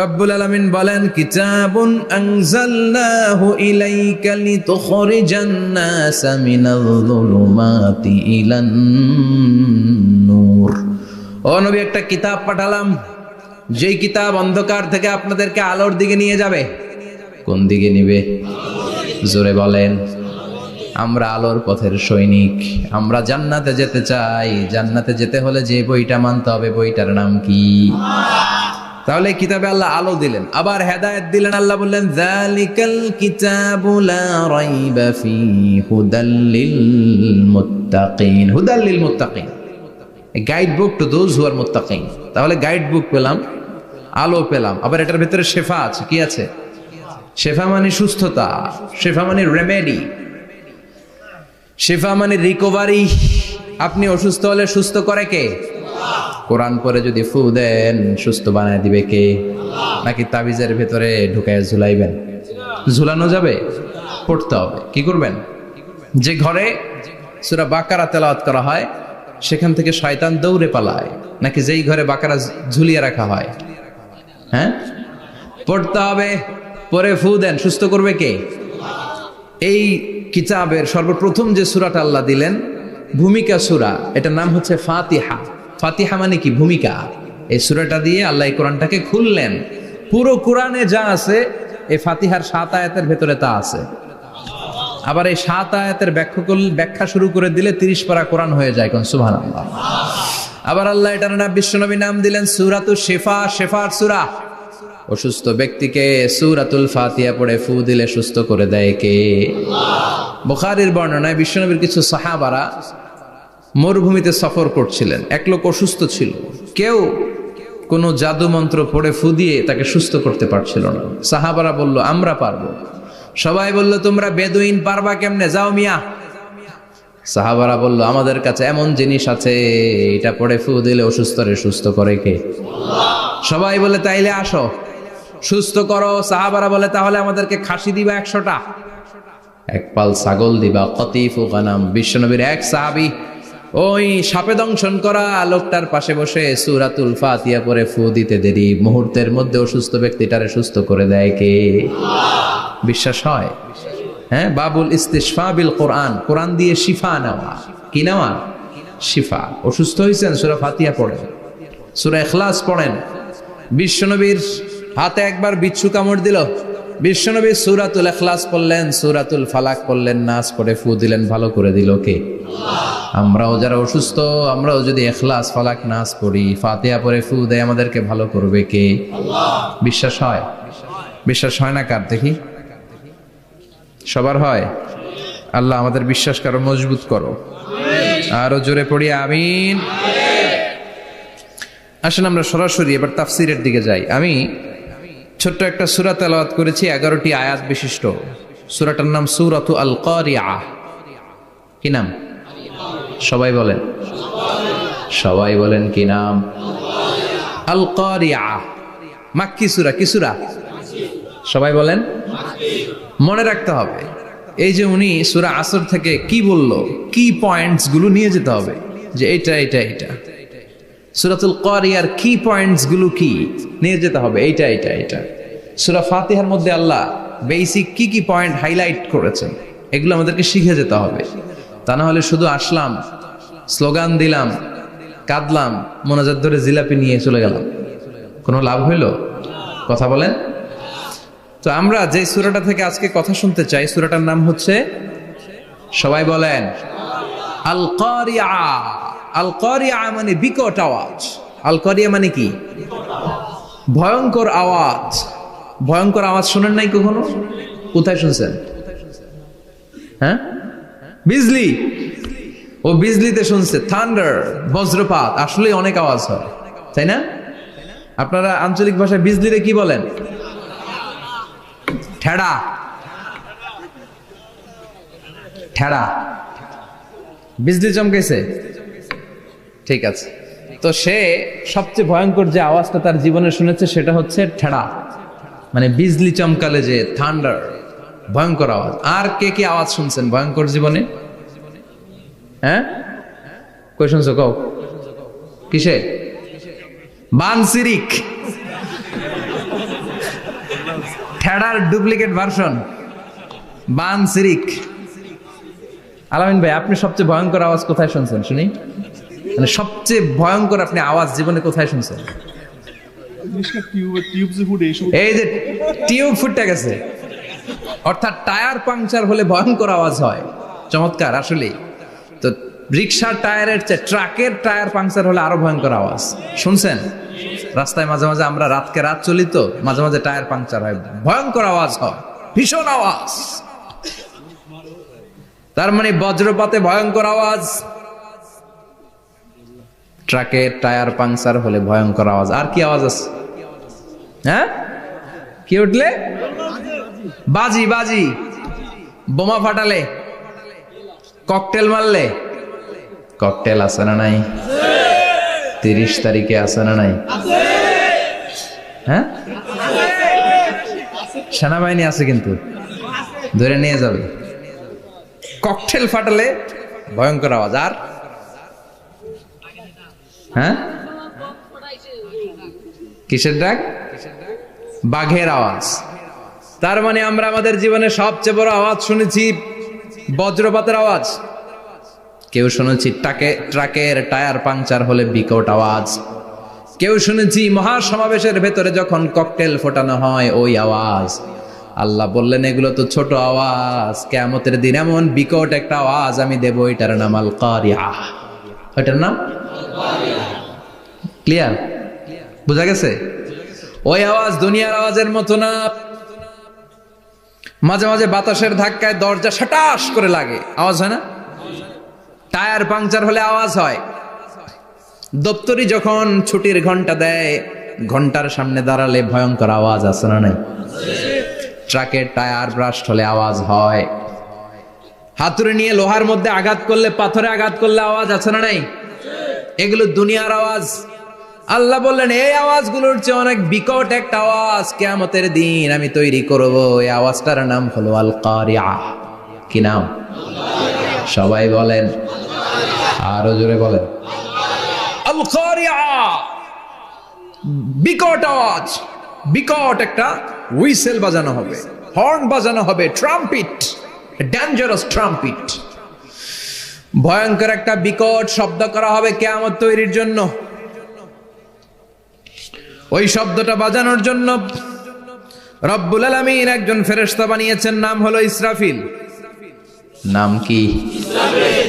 রব্বুল আলামিন বলেন, কিতাবুন আনজালনাহু ইলাইকা লিতুখরিজান নাসা মিনাল যুলুমাতি ইলান নূর। ও নবী, একটা কিতাব পাঠালাম, যেই কিতাব অন্ধকার থেকে আপনাদেরকে আলোর দিকে নিয়ে যাবে। কোন দিকে নিবে? জোরে বলেন। আমরা আলোর পথের সৈনিক, আমরা জান্নাতে যেতে চাই। জান্নাতে যেতে হলে যে বইটা মানতে হবে, বইটার নাম কি? তাহলে কিতাবে আল্লাহ আলো দিলেন, আবার হেদায়েত দিলেন। আল্লাহ বললেন যালিকাল কিতাবু লা রাইবা ফীহি হুদাল লিল মুত্তাকিন। হুদাল লিল মুত্তাকিন, a guide book to those who are মুত্তাকিন। তাহলে গাইড বুক পেলাম, আলো পেলাম, আবার এটার ভিতরে শেফা আছে। কি আছে? শেফা মানে সুস্থতা, শেফা মানে রেমেডি, শেফা মানে রিকভারি। আপনি অসুস্থ হলে সুস্থ করে কে? কোরআন পরে যদি ফু দেন সুস্থ বানায় দিবে কে? নাকি তাবিজের ভেতরে ঢুকায় ঝুলাইবেন? ঝুলানো যাবে? পড়তে হবে। কি করবেন? যে ঘরে সূরা বাকারা তেলাওয়াত করা হয় সেখান থেকে শয়তান দৌড়ে পালায়, নাকি যেই ঘরে বাকারা ঝুলিয়ে রাখা হয়? হ্যাঁ, পড়তে হবে। পরে ফু দেন, সুস্থ করবে কে? এই কিতাবের সর্বপ্রথম যে সূরাটা আল্লাহ দিলেন, ভূমিকা সূরা, এটার নাম হচ্ছে ফাতিহা। ফাতিহা মানে কি? ভূমিকা। এই সূরাটা দিয়ে আল্লাহ এই কোরআনটাকে খুললেন। পুরো কোরআনে যা আছে এই ফাতিহার 7 আয়াতের ভেতরে তা আছে। আবার এই 7 আয়াতের ব্যাখ্যা শুরু করে দিলে 30 পারা কোরআন হয়ে যায়। কোন সুবহানাল্লাহ। আবার আল্লাহ এটার নাম বিশ্বনবী নাম দিলেন সূরাতুশ শিফা, শেফার সূরা। অসুস্থ ব্যক্তিকে সূরাতুল ফাতিহা পড়ে ফু দিলে সুস্থ করে দেয় কে? বুখারীর বর্ণনায় বিশ্বনবীর কিছু সাহাবারা মরুভূমিতে সফর করছিলেন। এক লোক অসুস্থ ছিল, কেউ কোনো জাদু মন্ত্র পড়ে ফু দিয়ে তাকে সুস্থ করতে পারছিল না। সাহাবারা বলল আমরা পারবো। সবাই বলল তোমরা বেদুইন, পারবা কেমনে? যাও মিয়া। সাহাবারা বলল আমাদের কাছে এমন জিনিস আছে, এটা পড়ে ফু দিলে অসুস্থরে সুস্থ করে কে? সবাই বলে তাইলে আসো, সুস্থ করো। সাহাবারা বলে তাহলে আমাদেরকে খাসি দিবা 100টা, এক পাল ছাগল দিবা। কতিফু গানাম। বিশ্বনবীর এক সাহাবী ওই সাপে দংশন করা লোকটার পাশে বসে সূরাতুল ফাতিহা পড়ে ফু দিতে দেরি মুহূর্তের মধ্যে অসুস্থ ব্যক্তিটারে সুস্থ করে দেয় কে? বিশ্বাস হয়? হ্যাঁ, বাবুল ইস্তিশফা বিল কোরআন, কোরআন দিয়ে শিফা নেওয়া। কি নেওয়া? শিফা। অসুস্থ হয়েছেন, সূরা ফাতিহা পড়েন, সূরা ইখলাস পড়েন। বিশ্বনবীর হাতে একবার বিচ্ছু কামড় দিল, বিশ্বনবী সূরাতুল ইখলাস পড়লেন, সূরাতুল ফালাক পড়লেন, নাস পড়ে ফু দিলেন, ভালো করে দিল কে? আমরাও যারা অসুস্থ, আমরাও যদি ইখলাস, ফালাক, নাস পড়ি, ফাতিহা পড়ে ফু দেয়, আমাদেরকে ভালো করবে কে? বিশ্বাস হয়? বিশ্বাস হয় না কার? দেখি। সবার হয়? আল্লাহ আমাদের বিশ্বাস করো, মজবুত করো। আরো জোরে পড়ি আমিন। আসেন আমরা সরাসরি এবার তাফসিরের দিকে যাই। আমি ছোট্ট একটা সূরা তেলাওয়াত করেছি, 11টি আয়াত বিশিষ্ট। সূরাটার নাম সূরাতু আল কারিআ। কি নাম? সবাই বলেন, সবাই বলেন কি নাম? আল কারিআ। মাক্কি সূরা। কি সূরা? সবাই বলেন। মনে রাখতে হবে, এই যে উনি সূরা আসর থেকে কি বললো, কি পয়েন্টস গুলো নিয়ে যেতে হবে, যে এটা এটা এটা। সূরাতুল কারিয়ার কি পয়েন্টস গুলো কি নিয়ে যেতে হবে, এইটা এটা এটা। সূরা ফাতিহার মধ্যে আল্লাহ বেসিক কি কি পয়েন্ট হাইলাইট করেছেন, এগুলো আমাদেরকে শিখে যেতে হবে। তা না হলে শুধু আসলাম, স্লোগান দিলাম, কাঁদলাম, মোনাজাত ধরে জিলাপি নিয়ে চলে গেলাম, কোনো লাভ হইল? কথা বলেন। তো আমরা যে সূরাটা থেকে আজকে কথা শুনতে চাই, সূরাটার নাম হচ্ছে, সবাই বলেন, আল কারিআ। আল কারিআ মানে বিকট আওয়াজ। আল কারিআ মানে কি? ভয়ঙ্কর আওয়াজ। ভয়ঙ্কর আওয়াজ শোনেন নাই কখনো? কোথায় শুনছেন? হ্যাঁ, বিজলি। ও বিজলিতে শুনছে, থান্ডার, বজ্রপাত। আসলে অনেক আওয়াজ হয়, তাই না? আপনারা আঞ্চলিক ভাষায় বিজলিতে কি বলেন? ঠেড়া। ঠেড়া। বিজলি চমকেছে, ঠিক আছে। তো সে সবচেয়ে ভয়ঙ্কর যে আওয়াজটা তার জীবনে শুনেছে সেটা হচ্ছে ঠেড়া, মানে বিজলি চমকালে যে থান্ডার, ভয়ঙ্কর আওয়াজ। আর কে কি আওয়াজ শুনছেন ভয়ঙ্কর জীবনে? হ্যাঁ, কই শুনছো? কও। কিসে? বানসিরিক। ঠেড়ার ডুপ্লিকেট ভার্সন বানসিরিক। আলামিন ভাই, আপনি সবচেয়ে ভয়ঙ্কর আওয়াজ কোথায় শুনছেন শুনি? মানে সবচেয়ে ভয়ঙ্কর আপনি আওয়াজ জীবনে কোথায় শুনছেন? এই যে টিউব ফুটে গেছে, অর্থাৎ টায়ার পাংচার হলে ভয়ঙ্কর আওয়াজ হয়। চমৎকার আসলে। তো রিক্সার টায়ারের চেয়ে ট্রাকের টায়ার পাংচার হলে আরো ভয়ঙ্কর আওয়াজ। শুনছেন রাস্তায় মাঝে মাঝে আমরা রাতকে রাত চলি, তো মাঝে মাঝে টায়ার পাংচার হয়, ভয়ঙ্কর আওয়াজ হয়, ভীষণ আওয়াজ। তার মানে বজ্রপাতে ভয়ঙ্কর আওয়াজ, ট্রাকের টায়ার পাংচার হলে ভয়ঙ্কর আওয়াজ। আর কি আওয়াজ আছে? হ্যাঁ, কি উঠলে? বাজি, বাজি, বোমা ফাটালে, ককটেল মারলে। ককটেল আছে না নাই? 30 তারিখে আছে না নাই? হ্যাঁ, সেনাবাহিনী আছে কিন্তু ধরে নিয়ে যাবে। ককটেল ফাটালে ভয়ঙ্কর আওয়াজ। আর হ্যাঁ, কিসের ডাক? বাঘের আওয়াজ। তার মানে আমরা আমাদের জীবনে সবচেয়ে বড় আওয়াজ শুনেছি বজ্রপাতের আওয়াজ। কেউ শুনেছি ট্রাকের টায়ার পাংচার হলে বিকট আওয়াজ। কেউ শুনেছি মহাসমাবেশের ভেতরে যখন ককটেল ফোটানো হয় ওই আওয়াজ। আল্লাহ বললেন এগুলো তো ছোট আওয়াজ, কিয়ামতের দিন এমন বিকট একটা আওয়াজ আমি দেব, এটার নাম আল কারিয়া। এটার নাম ক্লিয়ার? বুঝা গেছে? ওই আওয়াজ দুনিয়ার আওয়াজের মতো না। মাঝে মাঝে বাতাসের ধাক্কায় দরজা সাটাস করে লাগে, আওয়াজ হয় না? টায়ার পাংচার হলে আওয়াজ হয়। দপ্তরি যখন ছুটির ঘন্টা দেয়, ঘন্টার সামনে দাঁড়ালে ভয়ঙ্কর আওয়াজ আছে না নাই? ট্রাকের টায়ার ব্রাস্ট হলে আওয়াজ হয়। হাতুড়ি নিয়ে লোহার মধ্যে আঘাত করলে, পাথরে আঘাত করলে আওয়াজ আছে না নাই? এগুলো দুনিয়ার আওয়াজ। আল্লাহ বললেন এই আওয়াজগুলোর চেয়ে অনেক বিকট একটা আওয়াজ কিয়ামতের দিন আমি তৈরি করব। এই আওয়াজটার নাম হলো আল কারিয়া। কি নাম? সবাই বলেন, আরো জোরে বলেন, আল কারিয়া। বিকট আওয়াজ, বিকট একটা হুইসেল বাজানো হবে, হর্ন বাজানো হবে, ট্রাম্পিট, ডেঞ্জারাস ট্রাম্পিট। ভয়ঙ্কর একটা বিকট শব্দ করা হবে কিয়ামত তৈরির জন্য। ওই শব্দটা বাজানোর জন্য রব্বুল আলামিন একজন ফেরেশতা বানিয়েছেন, নাম হলো ইসরাফিল। নাম কি? ইসরাফিল।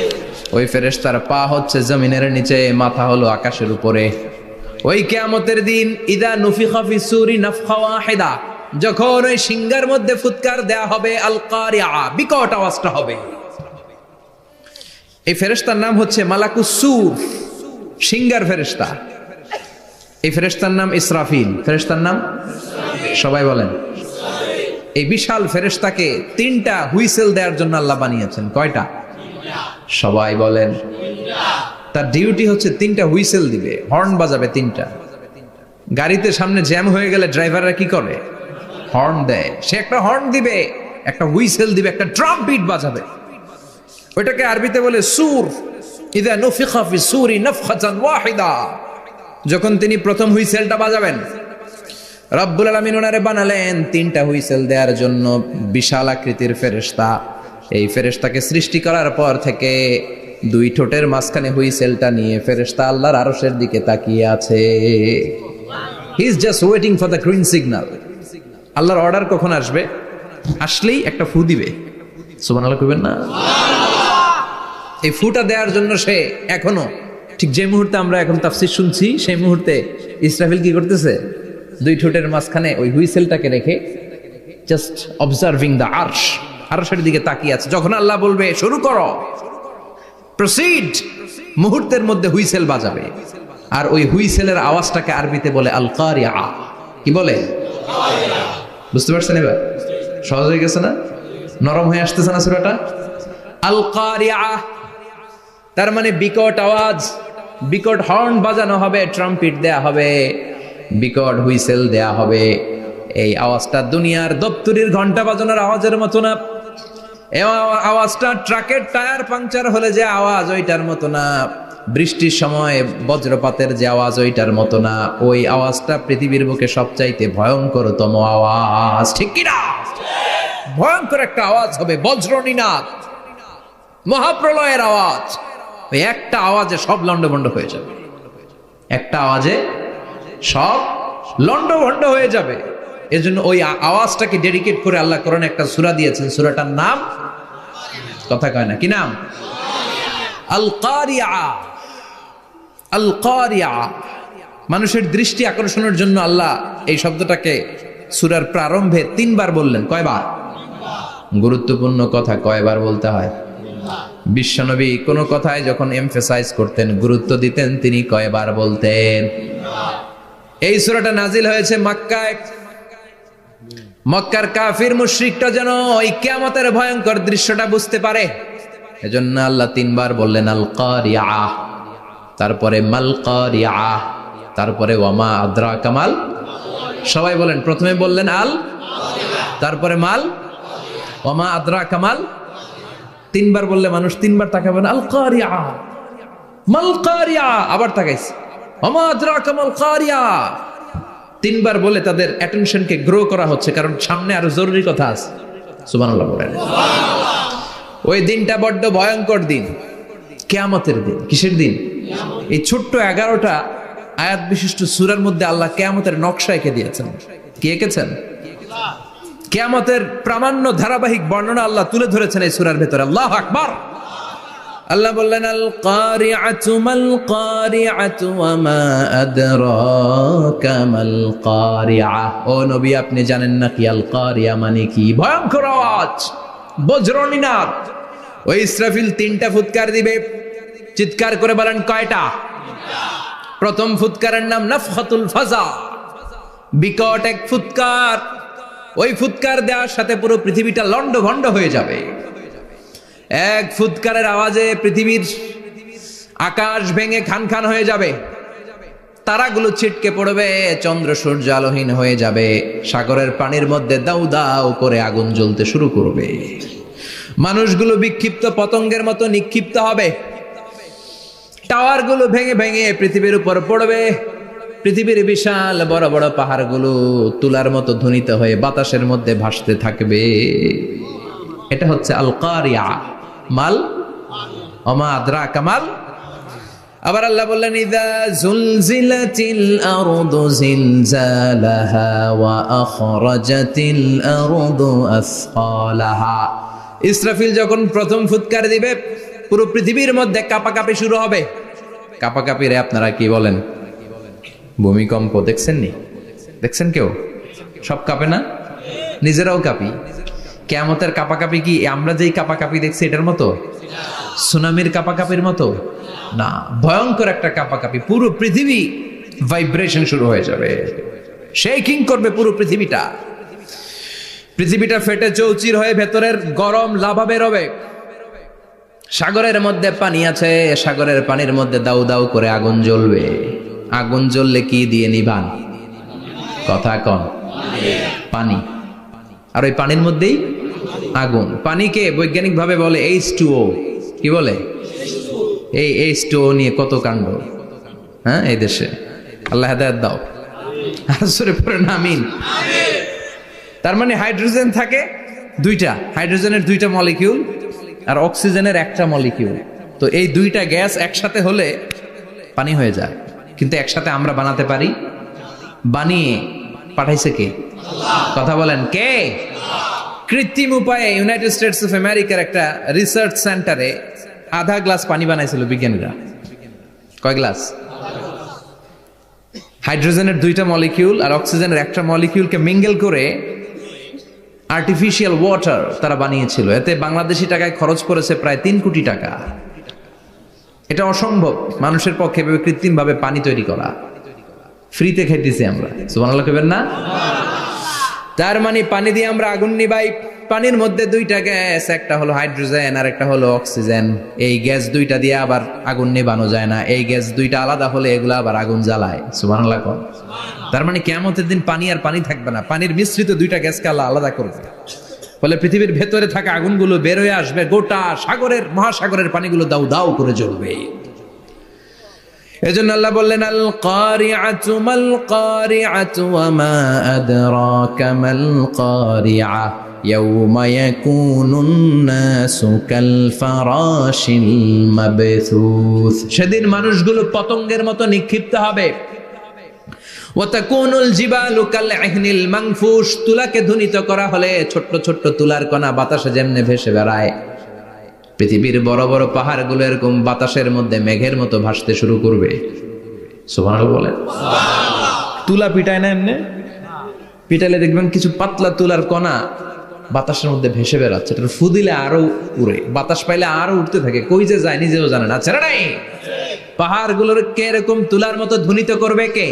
ওই ফেরেশতার পা হচ্ছে জমিনের নিচে, মাথা হলো আকাশের উপরে। ওই কিয়ামতের দিন ইদা নুফিখা ফিস সূরি নাফখা ওয়াহিদা, যখন ওই সিংহার মধ্যে ফুৎকার দেয়া হবে আল কারিয়া, বিকট আওয়াজটা হবে। এই ফেরেশতার নাম হচ্ছে মালাকুস সূর, সিংহার ফেরেশতা। এই ফেরেশতার নাম ইসরাফিল। ফেরেশতার নাম সবাই বলেন। এই বিশাল ফেরেশতাকে 3টা হুইসেল দেওয়ার জন্য আল্লাহ বানিয়েছেন। কয়টা? সবাই বলেন। তার ডিউটি হচ্ছে 3টা হুইসেল দিবে, হর্ন বাজাবে 3টা। গাড়িতে সামনে জ্যাম হয়ে গেলে ড্রাইভাররা কি করে? হর্ন দেয়। সে একটা হর্ন দিবে, একটা হুইসেল দিবে, একটা ট্রাম্পিট বাজাবে। ওইটাকে আরবিতে বলে সুর। ইদা নুফিখা ফিস সূরি নাফখাতান ওয়াহিদা, যখন তিনি প্রথম হুইসেলটা বাজাবেন, রব্বুল আলামিন ওনারে বানালেন 3টা হুইসেল দেওয়ার জন্য, বিশাল আকৃতির ফেরেশতা। এই ফেরেশতাকে সৃষ্টি করার পর থেকে 2 ঠোঁটের মাঝখানে হুইসেলটা নিয়ে ফেরেশতা আল্লাহর আরশের দিকে তাকিয়ে আছে। He is just waiting for the green signal. আল্লাহর অর্ডার কখন আসবে? আসলেই একটা ফু দিবে। সুবহানাল্লাহ কইবেন না? এই ফুটা দেওয়ার জন্য সে এখনো, ঠিক যে মুহূর্তে আমরা এখন তাফসীর শুনছি, সেই মুহূর্তে ইসরাফিল কি করতেছে? 2 ঠোঁটের মাঝখানে ওই হুইসেলটাকে রেখে জাস্ট অবজার্ভিং দ্য আরশ, আরশের দিকে তাকিয়ে আছে। যখন আল্লাহ বলবে শুরু করো, প্রসিড, মুহূর্তের মধ্যে হুইসেল বাজাবে। আর ওই হুইসেলের আওয়াজটাকে আরবিতে বলে আল কারিয়া। কি বলে? বুঝতে পারছেন এবার? সহজ হয়ে গেছে না? নরম হয়ে আসতেছে না সূরাটা? আল কারিয়া তার মানে বিকট আওয়াজ, বিকট হর্ন বাজানো হবে, ট্রাম্পিট দেয়া হবে, বিকট হুইসেল দেয়া হবে। এই আওয়াজটা দুনিয়ার দপ্তরির ঘন্টা বাজানোর আওয়াজের মতো না। এই আওয়াজটা ট্রাকের টায়ার পাংচার হলে যে আওয়াজ, ওইটার মতো না। বৃষ্টির সময় বজ্রপাতের যে আওয়াজ, ওইটার মতো না। ওই আওয়াজটা পৃথিবীর বুকে সবচাইতে ভয়ঙ্করতম আওয়াজ। ঠিক কিনা? ভয়ঙ্কর একটা আওয়াজ হবে, বজ্রনিনাদ, মহাপ্রলয়ের আওয়াজ। ওই একটা আওয়াজে সব লন্ডভন্ড হয়ে যাবে। একটা আওয়াজে সব লন্ডভন্ড হয়ে যাবে। এজন্য ওই আওয়াজটাকে ডেডিকেট করে আল্লাহ কোরআনে একটা সূরা দিয়েছেন, সূরাটার নাম কথা কয় না, কি নাম? আল কারিয়া। আল কারিয়া, মানুষের দৃষ্টি আকর্ষণের জন্য আল্লাহ এই শব্দটাকে সূরার প্রারম্ভে 3 বার বললেন। কয়বার? গুরুত্বপূর্ণ কথা কয়বার বলতে হয়? বিশ্বনবী কোন কথায় যখন এমফাসাইজ করতেন, গুরুত্ব দিতেন, তিনি কয়বার বলতেন? এই সূরাটা নাজিল হয়েছে মক্কায়। মক্কার কাফির মুশরিকটা যেন ওই কিয়ামতের ভয়ঙ্কর দৃশ্যটা বুঝতে পারে, এজন্য আল্লাহ 3 বার বললেন আল কারিয়া, তারপরে মাল কারিয়া, তারপরে ওয়ামা আদরাকা মাল। সবাই বলেন, প্রথমে বললেন আল, তারপরে মাল, ওয়ামা আদরাকা মাল। 3 বার বললে মানুষ 3 বার তাকাবেন, আল কারিয়া, মাল কারিয়া, আবার তাকাইছে ওয়ামা আদরাকা মাল কারিয়া। 3 বার বলে তাদের অ্যাটেনশনকে গ্রো করা হচ্ছে, কারণ সামনে আরো জরুরি কথা আছে। সুবহানাল্লাহ বলেন। ওই দিনটা বড্ড ভয়ঙ্কর দিন, কিয়ামতের দিন। কিসের দিন? এই ছোট্ট 11টা আয়াত বিশিষ্ট সূরার মধ্যে আল্লাহ কিয়ামতের নকশা এঁকে দিয়েছেন। কি এঁকেছেন? কিয়ামতের প্রামাণ্য ধারাবাহিক বর্ণনা আল্লাহ তুলে ধরেছেন এই সূরার ভেতরে। আল্লাহু আকবার। আল্লাহ বললেন আল কারিআতু মাল কারিআতু ওয়া মা আদরাকা মাল কারিআ। ও নবী, আপনি জানেন না কি আল কারিয়া মানে কি? ভয়ঙ্কর আওয়াজ, বজ্রনিনাদ। ওই ইসরাফিল 3টা ফুৎকার দিবে। চিৎকার করে বলেন কয়টা? প্রথম ফুৎকারের নাম নাফখাতুল ফাজা, বিকট এক ফুৎকার। ওই ফুৎকার দেওয়ার সাথে পুরো পৃথিবীটা লন্ডভন্ড হয়ে যাবে। এক ফুৎকারের আওয়াজে পৃথিবীর আকাশ ভেঙে খান খান হয়ে যাবে, তারাগুলো ছিটকে পড়বে, চন্দ্র সূর্য আলোহীন হয়ে যাবে, সাগরের পানির মধ্যে দাউ দাউ করে আগুন জ্বলতে শুরু করবে, মানুষগুলো বিক্ষিপ্ত পতঙ্গের মতো নিক্ষিপ্ত হবে, টাওয়ারগুলো ভেঙে ভেঙে পৃথিবীর উপর পড়বে, পৃথিবীর বিশাল বড় বড় পাহাড়গুলো তুলার মতো ধ্বনিত হয়ে বাতাসের মধ্যে ভাসতে থাকবে। এটা হচ্ছে আল কারিয়া। মাল ওমা আদরাকা মাল। আবার আল্লাহ বললেন ইযা যুলজিলাতিল আরদু জিলজালাহা ওয়া আখরাজাতিল আরদু আসকালাহা। ইসরাফিল যখন প্রথম ফুৎকার দিবে, পুরো পৃথিবীর মধ্যে কাঁপাকাঁপি শুরু হবে। কাঁপাকাঁপি রে আপনারা কি বলেন? ভূমিকম্প দেখছেন নি? দেখছেন কেউ? সব কাঁপে না? নিজেরাও কাঁপি। কিয়ামতের কাঁপাকাঁপি কি আমরা যেই কাঁপাকাঁপি দেখছি এটার মতো? সুনামির কাঁপাকাঁপির মতো না, ভয়ঙ্কর একটা কাঁপাকাঁপি। পুরো পৃথিবী ভাইব্রেশন শুরু হয়ে যাবে, শেকিং করবে পুরো পৃথিবীটা। পৃথিবীটা ফেটে চৌচির হয়ে ভেতরের গরম লাভা বের হবে। সাগরের মধ্যে পানি আছে, সাগরের পানির মধ্যে দাউ দাউ করে আগুন জ্বলবে। আগুন জ্বললে কি দিয়ে নিভান? কথা কন। পানি। আর ওই পানির মধ্যেই আগুন। পানিকে বৈজ্ঞানিক ভাবে বলে H2O। কি বলে? এই H2O নিয়ে কত কাণ্ড, হ্যাঁ, এই দেশে। আল্লাহ হেদায়েত দাও। আসরে পড়েন আমিন। তার মানে হাইড্রোজেন থাকে 2টা, হাইড্রোজেনের 2টা মলিকিউল আর অক্সিজেনের 1টা মলিকিউল। তো এই 2টা গ্যাস একসাথে হলে পানি হয়ে যায়। কিন্তু একসাথে আমরা বানাতে পারি? বানিয়ে পাঠাইছে কে? কথা বলেন কে? কৃত্রিম উপায়ে ইউনাইটেড স্টেটস অফ আমেরিকার একটা রিসার্চ সেন্টারে আধা গ্লাস পানি বানাইছিল বিজ্ঞানীরা। কয় গ্লাস? হাইড্রোজেনের 2টা মলিকিউল আর অক্সিজেনের 1টা মলিকিউলকে মিঙ্গেল করে আর্টিফিশিয়াল ওয়াটার তারা বানিয়েছিল। এতে বাংলাদেশি টাকায় খরচ করেছে প্রায় 3 কোটি টাকা। এটা অসম্ভব মানুষের পক্ষে কৃত্রিম ভাবে পানি তৈরি করা। ফ্রিতে খাইতেছি আমরা, সুবহানাল্লাহ কইবেন না? তার মানে পানি দিয়ে আমরা আগুন নিবাই। পানির মধ্যে 2টা গ্যাস, একটা হলো হাইড্রোজেন আর একটা হলো অক্সিজেন। এই গ্যাস 2টা দিয়ে আবার আগুন নেভানো যায় না। এই গ্যাস 2টা আলাদা হলে এগুলো আবার আগুন জ্বালায়। সুবহানাল্লাহ কোন। তার মানে কিয়ামতের দিন পানি আর পানি থাকবে না, পানির মিশ্রিত 2টা গ্যাসকে আল্লাহ আলাদা করবে। ফলে পৃথিবীর ভেতরে থাকা আগুনগুলো বের হয়ে আসবে, গোটা সাগরের মহাসাগরের পানিগুলো দাউ দাউ করে জ্বলবে। এজন্য আল্লাহ বললেন আল কারিআতু মাল কারিআতু ওয়া মা আদরাকা মাল কারিআ ইয়াউমা ইয়াকুনুন নাসু কাল ফারাশিল মাবথুস। সেদিন মানুষগুলো পতঙ্গের মতো নিক্ষিপ্ত হবে। ওয়াতাকুনুল জিবালু কালইহনিল মানফুশ, তুলাকে ধ্বনিত করা হলে ছোট্ট ছোট্ট তুলার কণা বাতাসে যেমনে ভেসে বেড়ায়, পৃথিবীর বড় বড় পাহাড়গুলো এরকম বাতাসের মধ্যে মেঘের মতো ভাসতে শুরু করবে। সুবহানাল্লাহ বলেন। তুলা পিটায় না এমনি, পিটাইলে দেখবেন কিছু পাতলা তুলার কণা বাতাসের মধ্যে ভেসে বেড়াচ্ছে, এটা ফু দিলে আরো উড়ে, বাতাস পাইলে আরো উঠতে থাকে, কই যে যায় নিজেও জানে না। ছেড়ে নাই, পাহাড়গুলোর কে এরকম তুলার মতো ধ্বনিত করবে কে?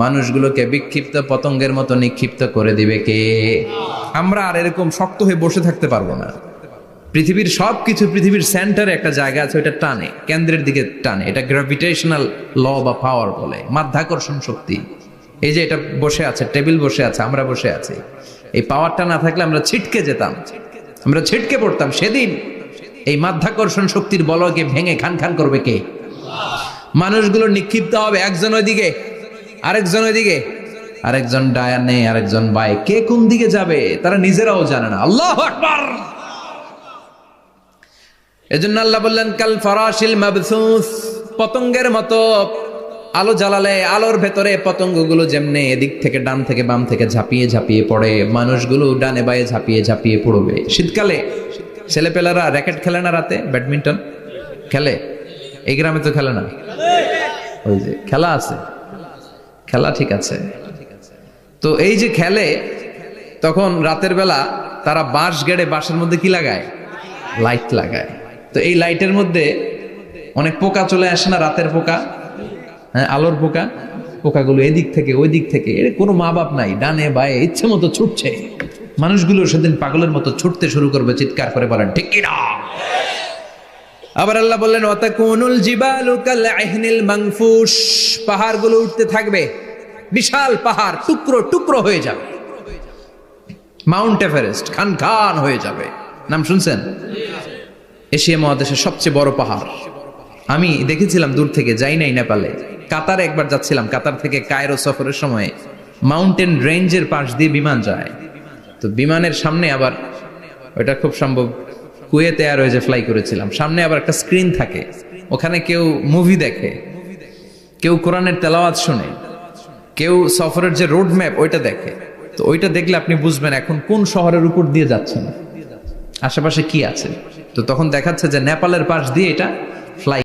মানুষগুলোকে বিক্ষিপ্ত পতঙ্গের মতো নিক্ষিপ্ত করে দিবে কে? আমরা আর এরকম শক্ত হয়ে বসে থাকতে পারবো না। পৃথিবীর সবকিছু, পৃথিবীর সেন্টারে একটা জায়গা আছে, ওইটা টানে, কেন্দ্রের দিকে টানে, এটা গ্র্যাভিটেশনাল ল বা পাওয়ার বলে, মাধ্যাকর্ষণ শক্তি। এই যে এটা বসে আছে, টেবিল বসে আছে, আমরা বসে আছি, এই পাওয়ারটা না থাকলে আমরা ছিটকে যেতাম, আমরা ছিটকে পড়তাম। সেদিন এই মাধ্যাকর্ষণ শক্তির বলকে ভেঙে খান খান করবে কে? মানুষগুলো নিক্ষিপ্ত হবে, একজন ওইদিকে, আরেকজন ওইদিকে, আরেকজন ডায়ানে, আরেকজন বাই, কে কোন দিকে যাবে তারা নিজেরাও জানে না। আল্লাহু আকবার। এজন্য আল্লাহ বললেন কাল ফারাশিল মাবসুস, পতঙ্গের মতো। আলো জ্বালালে আলোর ভেতরে পতঙ্গগুলো যেমনে এদিক থেকে ডান থেকে বাম থেকে ঝাঁপিয়ে ঝাঁপিয়ে পড়ে, মানুষগুলো ডানে বায়ে ঝাঁপিয়ে ঝাঁপিয়ে পড়বে। শীতকালে ছেলেপেলারা র্যাকেট খেলে না, রাতে ব্যাডমিন্টন খেলে, এই গ্রামে তো খেলে না, ওই যে খেলা আছে, খেলা ঠিক আছে। তো এই যে খেলে, তখন রাতের বেলা তারা বাঁশ গেড়ে, বাঁশের মধ্যে কি লাগায়? লাইট লাগায়। তো এই লাইটের মধ্যে অনেক পোকা চলে আসে না, রাতের পোকা, হ্যাঁ, আলোর পোকা। পোকাগুলো এদিক থেকে ওই দিক থেকে, এর কোনো মা বাপ নাই, ডানে বায়ে ইচ্ছে মতো ছুটছে। মানুষগুলো সেদিন পাগলের মতো ছুটতে শুরু করবে, চিৎকার করে বলেন ঠিক কি না? আবার আল্লাহ বললেন ওয়াতাকুনুল জিবালু কালইহনিল মানফুশ, পাহাড়গুলো উঠতে থাকবে, বিশাল পাহাড় টুকরো টুকরো হয়ে যাবে, মাউন্ট এভারেস্ট খান খান হয়ে যাবে। নাম শুনছেন? এশিয়া মহাদেশের সবচেয়ে বড় পাহাড়। আমি দেখেছিলাম দূর থেকে, যাই নাই নেপালে, কাতারে একবার যাচ্ছিলাম, কাতার থেকে কায়রো সফরের সময় মাউন্টেন রেঞ্জের পাশ দিয়ে বিমান যায়। তো বিমানের সামনে আবার, ওইটা খুব সম্ভব কুয়েত এয়ারওয়েজে ফ্লাই করেছিলাম, সামনে আবার একটা স্ক্রিন থাকে, ওখানে কেউ মুভি দেখে, কেউ কোরআনের তেলাওয়াত শুনে, কেউ সফরের যে রোড ম্যাপ ওইটা দেখে। তো ওইটা দেখলে আপনি বুঝবেন এখন কোন শহরের উপর দিয়ে যাচ্ছেন, আশেপাশে কি আছে। তো তখন দেখাচ্ছে যে নেপালের পাশ দিয়ে এটা ফ্লাই